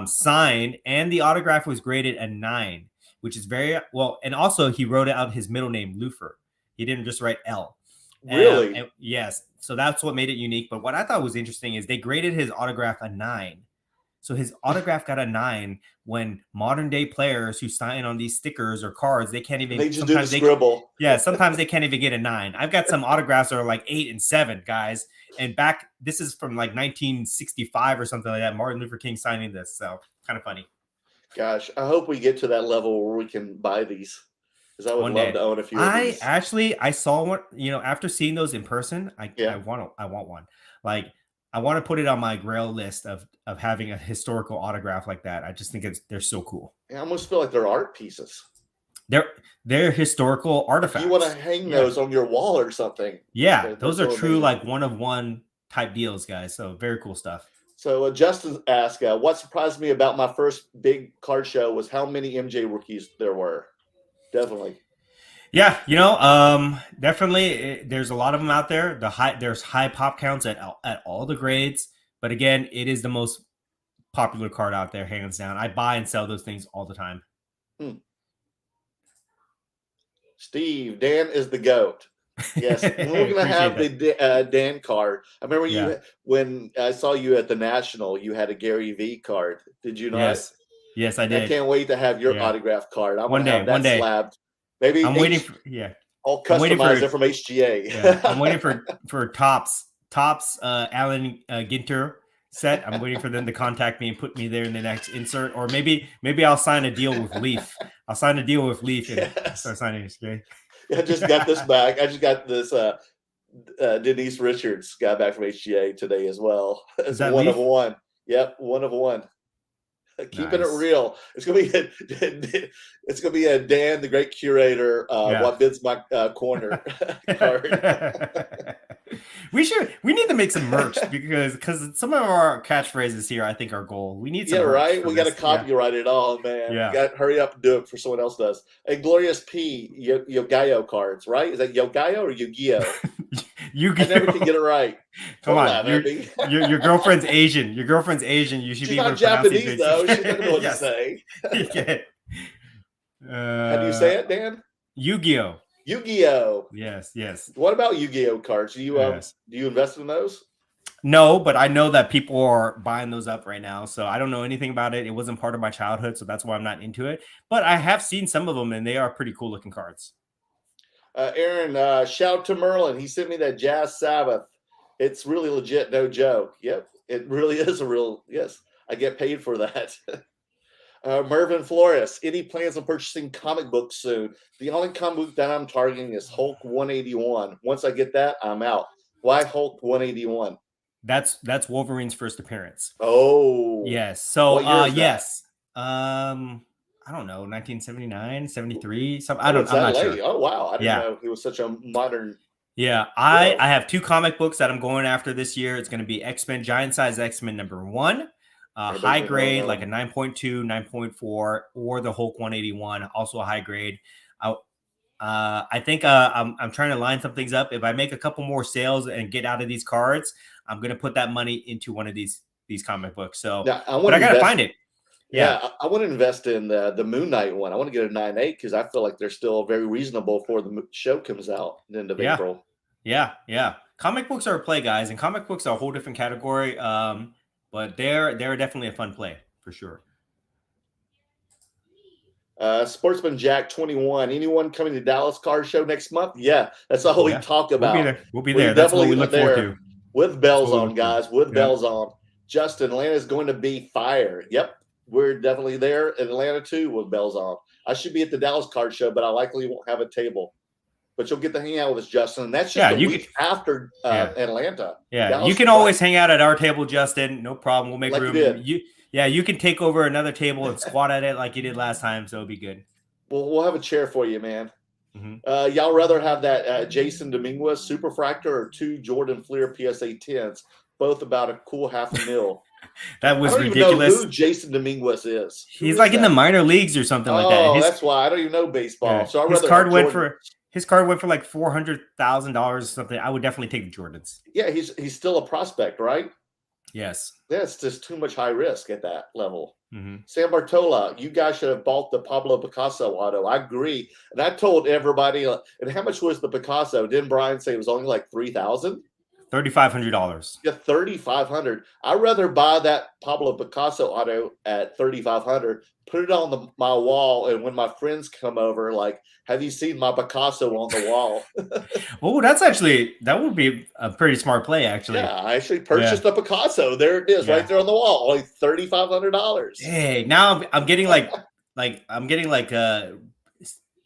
S2: signed, and the autograph was graded a 9, which is very well. And also he wrote out his middle name, Luther. He didn't just write L.
S1: Really?
S2: And yes. So that's what made it unique. But what I thought was interesting is they graded his autograph a 9. So his autograph got a 9 when modern day players who sign on these stickers or cards, they can't even.
S1: They just do the scribble.
S2: Sometimes they can't even get a 9. I've got some autographs that are like 8 and 7, guys. And this is from like 1965 or something like that. Martin Luther King signing this. So kind of funny.
S1: Gosh, I hope we get to that level where we can buy these. Because I would love to own a few of these.
S2: I saw one, after seeing those in person, I want one. Like, I want to put it on my grail list of having a historical autograph like that. I just think they're so cool.
S1: I almost feel like they're art pieces.
S2: They're historical artifacts.
S1: You want to hang those on your wall or something.
S2: Yeah, those are true, like one-of-one type deals, guys. So very cool stuff.
S1: So Justin asked, what surprised me about my first big card show was how many MJ rookies there were. Definitely.
S2: Yeah, definitely. There's a lot of them out there. There's high pop counts at all the grades, but again, it is the most popular card out there, hands down. I buy and sell those things all the time.
S1: Steve, Dan is the GOAT. Yes, we're gonna have the Dan card. I remember when I saw you at the National, you had a Gary V card. Did you not?
S2: Yes, I did.
S1: I can't wait to have your autograph card. I'm
S2: one
S1: gonna
S2: day,
S1: have that slabbed. Maybe
S2: I'm waiting for
S1: I'll customize it from HGA.
S2: I'm waiting for Tops Alan Ginter set. I'm waiting for them to contact me and put me there in the next insert, or maybe I'll sign a deal with Leaf. I'll sign a deal with Leaf and start signing this. Okay?
S1: I just got this back. I just got this Denise Richards guy back from HGA today as well. It's one of one. Yep, one of one. Keeping it real. It's gonna be a Dan, the great curator. What bids my corner card.
S2: We need to make some merch because some of our catchphrases here, I think, are gold. We need some.
S1: Yeah, right. We got to copyright it all, man.
S2: Yeah.
S1: We got to hurry up and do it before someone else does. Hey, Glorious P, Yogayo cards, right? Is that Yogayo or Yu-Gi-Oh? I never can get it right.
S2: Come on, your girlfriend's Asian. Your girlfriend's Asian. You should be able to pronounce it.
S1: She's not Japanese, though. She doesn't know what to say. How do you say it, Dan?
S2: Yu-Gi-Oh.
S1: Yu-Gi-Oh.
S2: Yes.
S1: What about Yu-Gi-Oh cards? Do you invest in those?
S2: No, but I know that people are buying those up right now. So I don't know anything about it. It wasn't part of my childhood, so that's why I'm not into it. But I have seen some of them, and they are pretty cool looking cards.
S1: Aaron, shout to Merlin. He sent me that Jazz Sabbath. It's really legit, no joke. Yep, it really is a real. Yes, I get paid for that. Mervyn Flores, any plans on purchasing comic books soon? The only comic book that I'm targeting is Hulk 181. Once I get that, I'm out. Why Hulk 181?
S2: That's Wolverine's first appearance.
S1: Oh,
S2: yes. So yes. I don't know, 1979, 73. I'm not sure.
S1: Oh wow, I didn't know he was such a modern.
S2: Yeah, I have 2 comic books that I'm going after this year. It's going to be X-Men Giant Size X-Men #1. High grade, like a 9.2, 9.4, or the Hulk 181, also a high grade. I think I'm trying to line some things up. If I make a couple more sales and get out of these cards, I'm going to put that money into one of these comic books. So,
S1: but
S2: I got to find it.
S1: Yeah, I want to invest in the Moon Knight one. I want to get a 9.8 because I feel like they're still very reasonable before the show comes out at the end of April.
S2: Yeah. Comic books are a play, guys, and comic books are a whole different category. But they're definitely a fun play for sure.
S1: Sportsman Jack 21. Anyone coming to Dallas Card Show next month? Yeah, that's all we talk about.
S2: We'll be there. That's what we look forward to.
S1: With bells on, guys. With bells on. Justin, Atlanta is going to be fire. Yep. We're definitely there in Atlanta too with bells on. I should be at the Dallas Card Show, but I likely won't have a table. but you'll get to hang out with us, Justin. And that's just a week after Atlanta.
S2: Yeah, you can always hang out at our table, Justin. No problem. We'll make room. You can take over another table and squat at it like you did last time, so it'll be good.
S1: Well, we'll have a chair for you, man. Mm-hmm. Y'all rather have that Jason Dominguez Superfractor or 2 Jordan Fleer PSA 10s, both about a cool $500,000.
S2: That was ridiculous.
S1: I don't even know who Jason Dominguez is.
S2: He's like in the minor leagues or something like that.
S1: That's why I don't even know baseball.
S2: Yeah.
S1: So
S2: his card went for like $400,000 or something. I would definitely take the Jordans.
S1: Yeah, he's still a prospect, right?
S2: Yes.
S1: That's just too much high risk at that level. Mm-hmm. Sam Bartola, you guys should have bought the Pablo Picasso auto. I agree. And I told everybody, and how much was the Picasso? Didn't Brian say it was only like $3,000?
S2: $3,500.
S1: Yeah, $3,500. I'd rather buy that Pablo Picasso auto at $3,500, put it on my wall, and when my friends come over, like, have you seen my Picasso on the wall?
S2: Oh, that would be a pretty smart play, actually.
S1: Yeah, I actually purchased a Picasso. There it is, right there on the wall, only $3,500.
S2: Hey, now I'm getting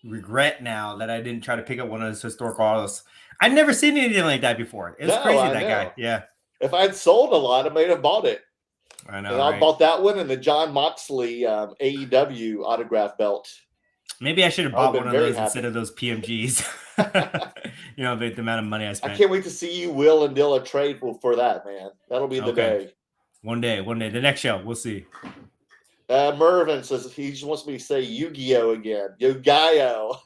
S2: regret now that I didn't try to pick up one of those historical autos. I'd never seen anything like that before. It was crazy, that guy. Yeah.
S1: If I'd sold a lot, I may have bought it.
S2: I know.
S1: And I bought that one and the John Moxley AEW autograph belt.
S2: Maybe I should have bought one of those instead of those PMGs. The amount of money I spent.
S1: I can't wait to see you, Will, and Dilla trade for that, man. That'll be the day.
S2: One day. The next show, we'll see.
S1: Mervin says he just wants me to say Yu-Gi-Oh again. Yu-Gi-Oh.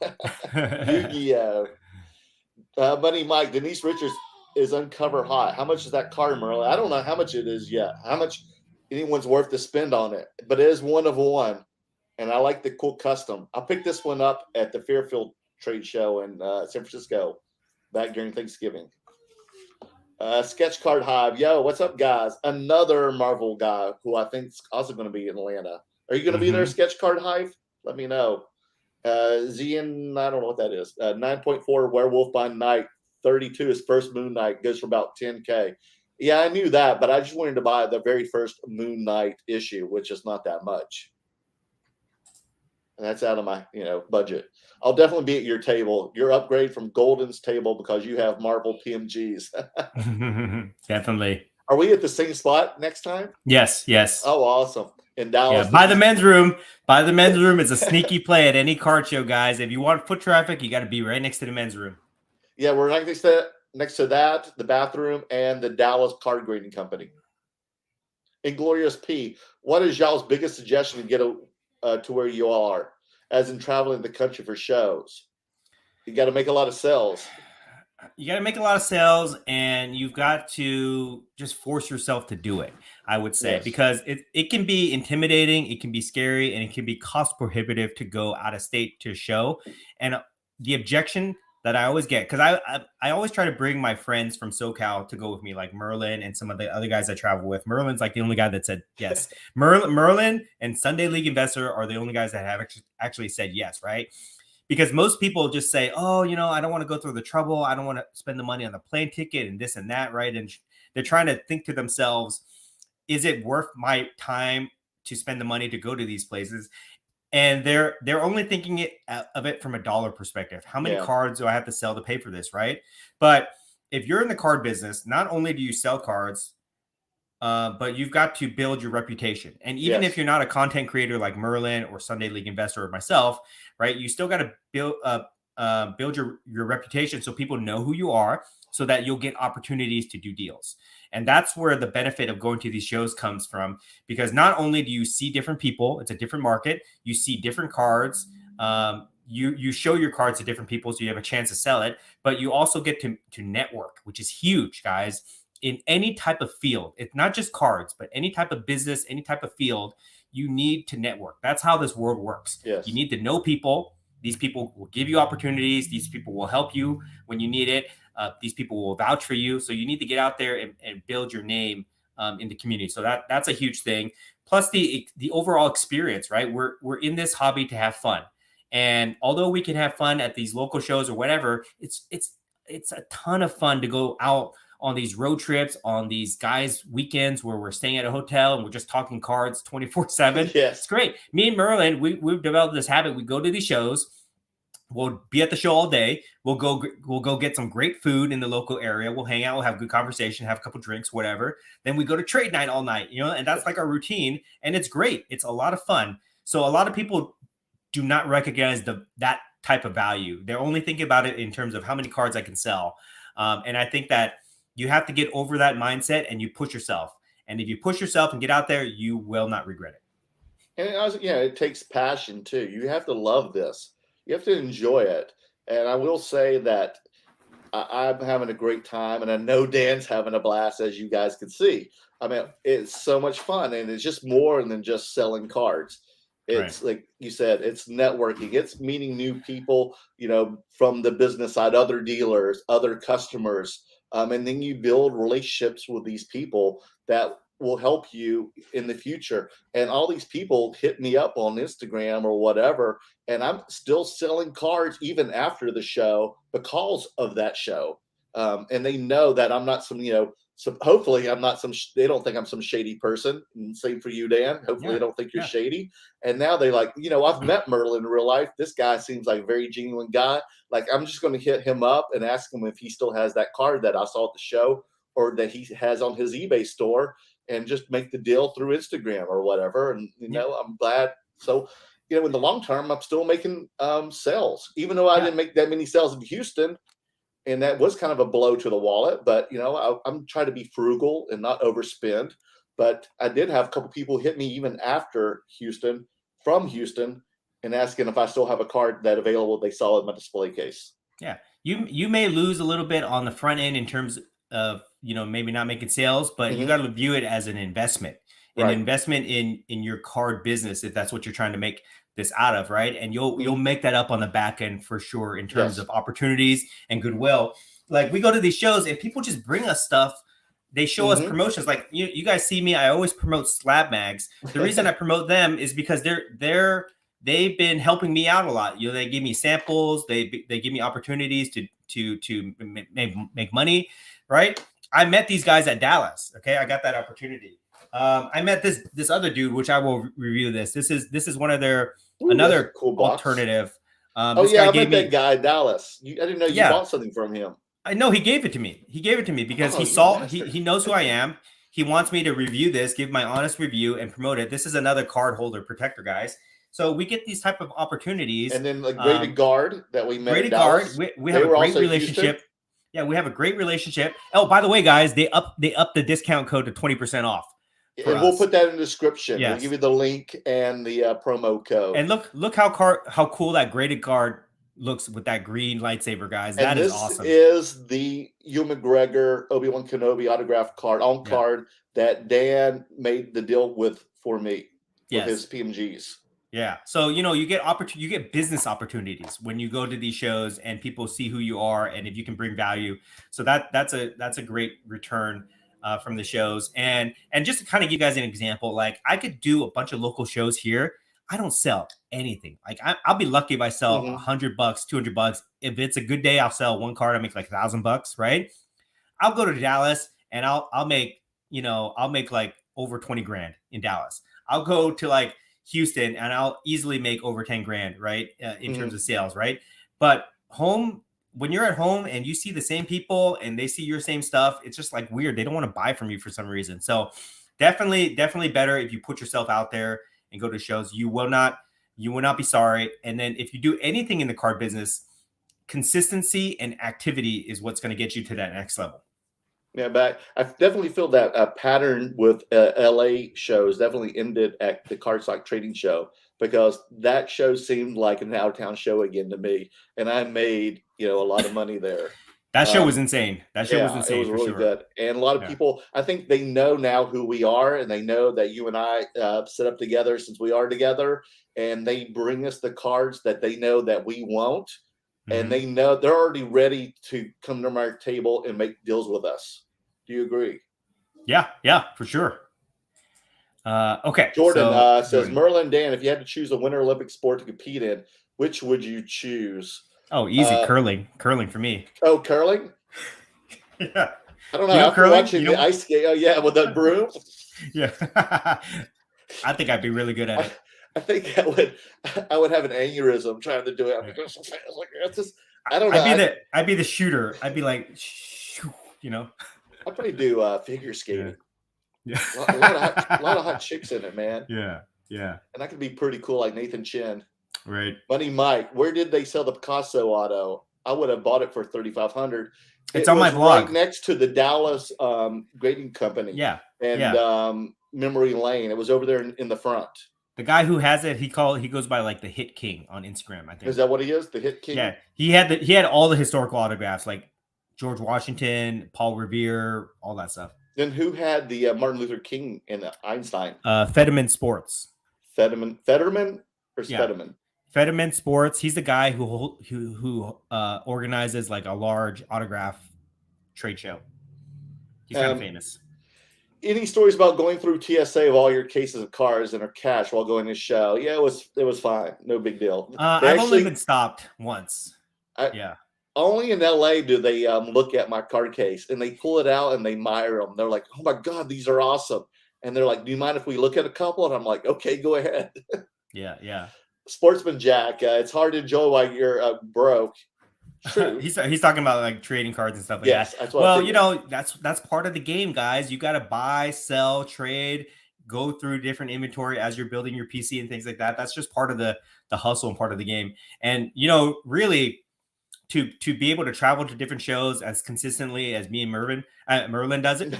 S1: Yu-Gi-Oh. Money Mike, Denise Richards is uncover hot. How much is that card, Merlin? I don't know how much it is yet. How much anyone's worth to spend on it. But it is one of one. And I like the cool custom. I picked this one up at the Fairfield Trade Show in San Francisco back during Thanksgiving. Sketch Card Hive. Yo, what's up, guys? Another Marvel guy who I think is also going to be in Atlanta. Are you going to be there, Sketch Card Hive? Let me know. Zian, I don't know what that is. 9.4 Werewolf by Night. 32 is first Moon Knight. Goes for about $10K. Yeah, I knew that, but I just wanted to buy the very first Moon Knight issue, which is not that much. And that's out of my, budget. I'll definitely be at your table. Your upgrade from Golden's table because you have Marvel PMGs.
S2: Definitely.
S1: Are we at the same spot next time?
S2: Yes.
S1: Oh, awesome. In Dallas.
S2: Yeah, by the men's room. By the men's room is a sneaky play at any card show, guys. If you want foot traffic, you got to be right next to the men's room.
S1: Yeah, we're right next to that, the bathroom, and the Dallas Card Grading Company. Inglorious P, what is y'all's biggest suggestion to get to where you all are, as in traveling the country for shows? You got to make a lot of sales.
S2: You got to make a lot of sales, and you've got to just force yourself to do it, I would say, because it can be intimidating, it can be scary, and it can be cost prohibitive to go out of state to a show. And the objection that I always get, because I always try to bring my friends from SoCal to go with me, like Merlin and some of the other guys I travel with. Merlin's like the only guy that said yes. Merlin and Sunday League Investor are the only guys that have actually said yes, right? Because most people just say, oh, I don't want to go through the trouble. I don't want to spend the money on the plane ticket and this and that, right? And they're trying to think to themselves, is it worth my time to spend the money to go to these places? And they're only thinking of it from a dollar perspective. How many cards do I have to sell to pay for this, right? But if you're in the card business, not only do you sell cards, but you've got to build your reputation. And even if you're not a content creator like Merlin or Sunday League Investor or myself, right, you still got to build your reputation so people know who you are, so that you'll get opportunities to do deals. And that's where the benefit of going to these shows comes from, because not only do you see different people, it's a different market, you see different cards, you show your cards to different people so you have a chance to sell it, but you also get to network, which is huge, guys. In any type of field, it's not just cards, but any type of business, any type of field, you need to network. That's how this world works.
S1: Yes.
S2: You need to know people. These people will give you opportunities. These people will help you when you need it. These people will vouch for you. So you need to get out there and build your name in the community. So that's a huge thing. Plus the overall experience, right? We're in this hobby to have fun. And although we can have fun at these local shows or whatever, it's a ton of fun to go out on these road trips, on these guys' weekends where we're staying at a hotel and we're just talking cards 24/7.
S1: Yes.
S2: It's great. Me and Merlin, we've developed this habit. We go to these shows. We'll be at the show all day. We'll go get some great food in the local area. We'll hang out. We'll have good conversation, have a couple drinks, whatever. Then we go to trade night all night, and that's like our routine. And it's great. It's a lot of fun. So a lot of people do not recognize that type of value. They're only thinking about it in terms of how many cards I can sell. And I think that you have to get over that mindset and you push yourself. And if you push yourself and get out there, you will not regret it.
S1: And it takes passion too. You have to love this. You have to enjoy it. And I will say that I'm having a great time, and I know Dan's having a blast, as you guys can see. I mean, it's so much fun, and it's just more than just selling cards. It's like you said, it's networking. It's meeting new people, from the business side, other dealers, other customers. And then you build relationships with these people that will help you in the future. And all these people hit me up on Instagram or whatever, and I'm still selling cards even after the show because of that show. And they know that I'm not some, so hopefully I'm not they don't think I'm some shady person. And same for you, Dan. Hopefully they don't think you're shady. And now they like, I've met Merlin in real life. This guy seems like a very genuine guy. Like, I'm just going to hit him up and ask him if he still has that card that I saw at the show or that he has on his eBay store, and just make the deal through Instagram or whatever. And, I'm glad. So, in the long term, I'm still making sales, even though I didn't make that many sales in Houston. And that was kind of a blow to the wallet. But, I'm trying to be frugal and not overspend. But I did have a couple people hit me even after Houston, from Houston, and asking if I still have a card that available they saw in my display case.
S2: Yeah. You may lose a little bit on the front end in terms of, maybe not making sales, but you got to view it as an investment, investment in your card business, if that's what you're trying to make this out of. Right. And you'll make that up on the back end for sure in terms of opportunities and goodwill. Like, we go to these shows and people just bring us stuff. They show us promotions. Like, you guys see me, I always promote Slab Mags. The reason I promote them is because they've been helping me out a lot. They give me samples. They give me opportunities to make money. Right. I met these guys at Dallas. Okay. I got that opportunity. I met this other dude, which I will review this. This is one of their, another cool alternative.
S1: I met that guy at Dallas. I didn't know you bought something from him.
S2: I know he gave it to me. Because he knows who I am. He wants me to review this, give my honest review and promote it. This is another card holder protector, guys. So we get these type of opportunities.
S1: And then Graded Guard that we met.
S2: Graded Guard. We have a great relationship. Houston. Yeah, we have a great relationship. Oh, by the way, guys, they up the discount code to 20% off.
S1: And we'll put that in the description. Yes. We'll give you the link and the promo code.
S2: And look how cool that Graded Guard looks with that green lightsaber, guys. That is awesome.
S1: This is the Ewan McGregor Obi-Wan Kenobi autograph card card that Dan made the deal with for me with his PMGs.
S2: Yeah. So, you get business opportunities when you go to these shows and people see who you are and if you can bring value. So that's a great return from the shows. And just to kind of give you guys an example, like, I could do a bunch of local shows here. I don't sell anything. Like, I'll be lucky if I sell $100, $200. If it's a good day, I'll sell one card. I make like $1,000, right? I'll go to Dallas and I'll make like over 20 grand in Dallas. I'll go to like Houston and I'll easily make over 10 grand, right? In terms of sales, right? But when you're at home and you see the same people and they see your same stuff, it's just like weird. They don't want to buy from you for some reason. So definitely better if you put yourself out there and go to shows. You will not be sorry. And then if you do anything in the card business, consistency and activity is what's going to get you to that next level.
S1: Yeah, but I definitely feel that pattern with LA shows definitely ended at the Cardstock Trading Show, because that show seemed like an out-of-town show again to me, and I made a lot of money there.
S2: That show was insane. That show was insane.
S1: It was really good, and a lot of people, I think they know now who we are, and they know that you and I set up together since we are together, and they bring us the cards that they know that we won't. And they know they're already ready to come to our table and make deals with us. Do you agree?
S2: Yeah, for sure. Okay.
S1: Jordan says, Merlin, Dan, if you had to choose a Winter Olympic sport to compete in, which would you choose?
S2: Oh, easy. Curling for me.
S1: Oh, curling?
S2: Yeah.
S1: I don't know. After watching the ice skate, with the broom.
S2: Yeah. I think I'd be really good at it.
S1: I think I would have an aneurysm trying to do it. I'd be so fast. Like, that's just, I don't know.
S2: I'd be the shooter. I'd be like, you know.
S1: I'd probably do figure skating.
S2: Yeah.
S1: A lot of hot chicks in it, man.
S2: Yeah.
S1: And I could be pretty cool like Nathan Chen.
S2: Right.
S1: Money Mike, where did they sell the Picasso auto? I would have bought it for $3,500.
S2: It's on my blog.
S1: Right next to the Dallas grading company.
S2: Yeah.
S1: And Memory Lane. It was over there in the front.
S2: The guy who has it, he goes by like the Hit King on Instagram, I think.
S1: Is that what he is? The Hit King?
S2: Yeah. He had all the historical autographs, like George Washington, Paul Revere, all that stuff.
S1: Then who had the Martin Luther King and Einstein?
S2: Fetterman Sports.
S1: Fetterman or Fetterman?
S2: Yeah. Fetterman Sports. He's the guy who organizes like a large autograph trade show. He's kind of famous.
S1: Any stories about going through TSA of all your cases of cars and or cash while going to show? Yeah, it was fine. No big deal.
S2: I've only been stopped once.
S1: Only in LA do they look at my card case and they pull it out and they admire them. They're like, "Oh my God, these are awesome!" And they're like, "Do you mind if we look at a couple?" And I'm like, "Okay, go ahead."
S2: Yeah.
S1: Sportsman Jack, it's hard to enjoy while you're broke. True.
S2: he's talking about like trading cards and stuff like
S1: that.
S2: That's what that's part of the game, guys. You got to buy, sell, trade, go through different inventory as you're building your PC and things like that. That's just part of the hustle and part of the game. And really, to be able to travel to different shows as consistently as me and Merlin does it,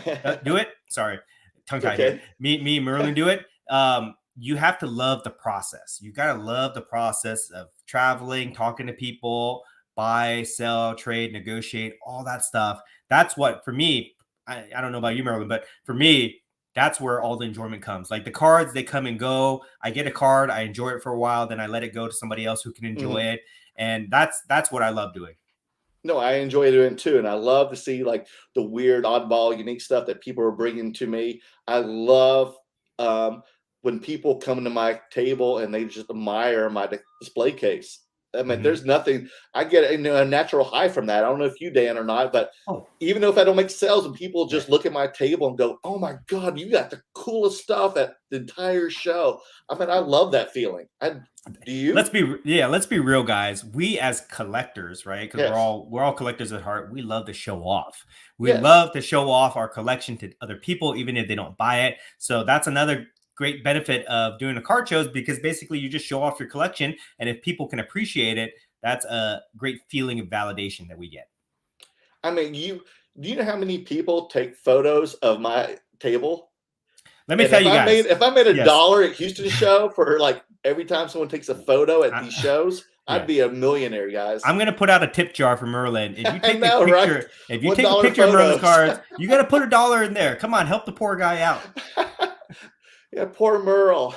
S2: do it. Sorry, tongue tied. Okay. Me and Merlin do it. You have to love the process. You got to love the process of traveling, talking to people, buy, sell, trade, negotiate, all that stuff. That's what, for me, I don't know about you, Merlin, but for me, that's where all the enjoyment comes. Like the cards, they come and go. I get a card, I enjoy it for a while, then I let it go to somebody else who can enjoy it. And that's what I love doing.
S1: No, I enjoy doing too. And I love to see like the weird, oddball, unique stuff that people are bringing to me. I love when people come to my table and they just admire my display case. I mean, there's nothing, I get a natural high from that. I don't know if you, Dan, or not, but even though if I don't make sales and people just look at my table and go, "Oh my God, you got the coolest stuff at the entire show." I mean, I love that feeling. Do you?
S2: Let's be real, guys. We as collectors, right? Because we're all collectors at heart. We love to show off. We love to show off our collection to other people, even if they don't buy it. So that's another great benefit of doing a card shows, because basically you just show off your collection, and if people can appreciate it, that's a great feeling of validation that we get.
S1: I mean, do you know how many people take photos of my table?
S2: Let me tell you guys,
S1: if I made $1 at Houston show for like every time someone takes a photo at these shows, I'd be a millionaire, guys.
S2: I'm gonna put out a tip jar for Merlin. If you take a picture, if you take a picture of Merlin's cards, you got to put $1 in there. Come on, help the poor guy out.
S1: Yeah, poor Merle.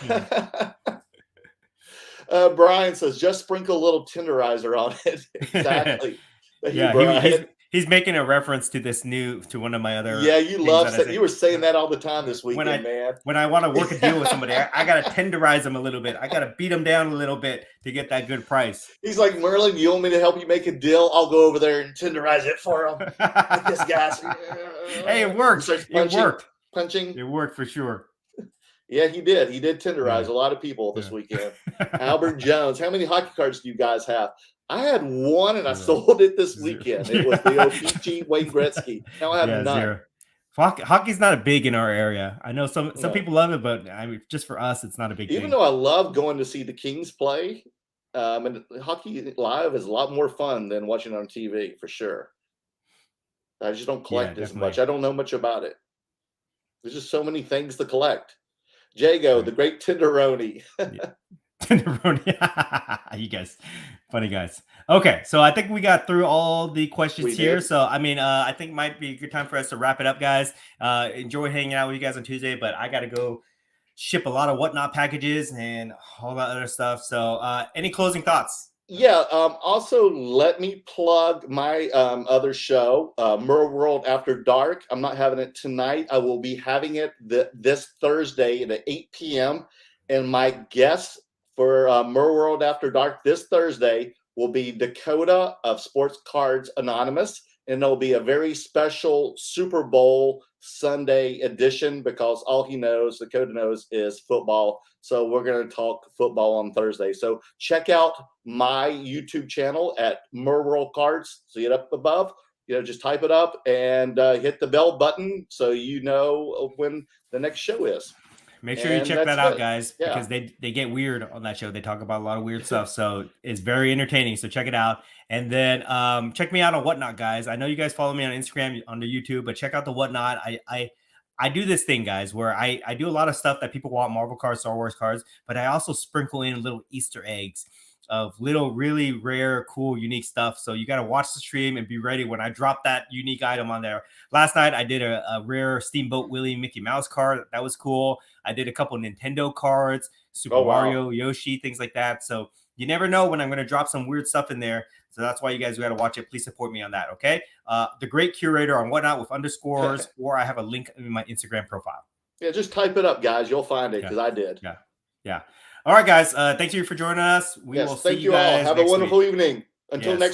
S1: Brian says, just sprinkle a little tenderizer on it. Exactly.
S2: He's making a reference to to one of my other.
S1: Yeah, you were saying that all the time this weekend, man.
S2: When I want to work a deal with somebody, I got to tenderize them a little bit. I got to beat them down a little bit to get that good price.
S1: He's like, "Merlin, you want me to help you make a deal? I'll go over there and tenderize it for him." Like this guy.
S2: Hey, it worked. It worked.
S1: Punching.
S2: It worked for sure.
S1: Yeah, he did. He did tenderize a lot of people this weekend. Albert Jones, how many hockey cards do you guys have? I had one, and I sold it this weekend. It was the OPG Wayne Gretzky. Now I have none.
S2: 0. Hockey's not big in our area. I know some people love it, but I mean, just for us, it's not a big thing.
S1: Even though I love going to see the Kings play, and hockey live is a lot more fun than watching on TV, for sure. I just don't collect as much. I don't know much about it. There's just so many things to collect. Jago, the great Tenderoni.
S2: Tenderoni. You guys, funny guys. Okay, so I think we got through all the questions here. So, I mean, I think it might be a good time for us to wrap it up, guys. Enjoy hanging out with you guys on Tuesday, but I got to go ship a lot of whatnot packages and all that other stuff. So, any closing thoughts?
S1: Yeah. Also, let me plug my other show, Mer World After Dark. I'm not having it tonight. I will be having it this Thursday at 8 p.m. And my guest for Mer World After Dark this Thursday will be Dakota of Sports Cards Anonymous. and there'll be a very special Super Bowl Sunday edition because all he knows, Dakota knows, is football. So we're going to talk football on Thursday. So check out my YouTube channel at Merworld Cards. See it up above. Just type it up and hit the bell button so you know when the next show is.
S2: Make sure you check that out, guys, because they get weird on that show. They talk about a lot of weird stuff, so it's very entertaining. So check it out, and then check me out on Whatnot, guys. I know you guys follow me on Instagram, on the YouTube, but check out the Whatnot. I do this thing, guys, where I do a lot of stuff that people want, Marvel cards, Star Wars cards, but I also sprinkle in little Easter eggs of little really rare, cool, unique stuff. So you got to watch the stream and be ready when I drop that unique item on there. Last night, I did a rare Steamboat Willie Mickey Mouse card. That was cool. I did a couple Nintendo cards, Super Mario, Yoshi, things like that. So you never know when I'm going to drop some weird stuff in there. So that's why you guys got to watch it. Please support me on that, okay? The Great Curator on Whatnot with underscores, or I have a link in my Instagram profile.
S1: Yeah, just type it up, guys. You'll find it because I did.
S2: Yeah. All right, guys. Thank you for joining us. We will see you guys.
S1: Thank you all. Have a wonderful evening. Until next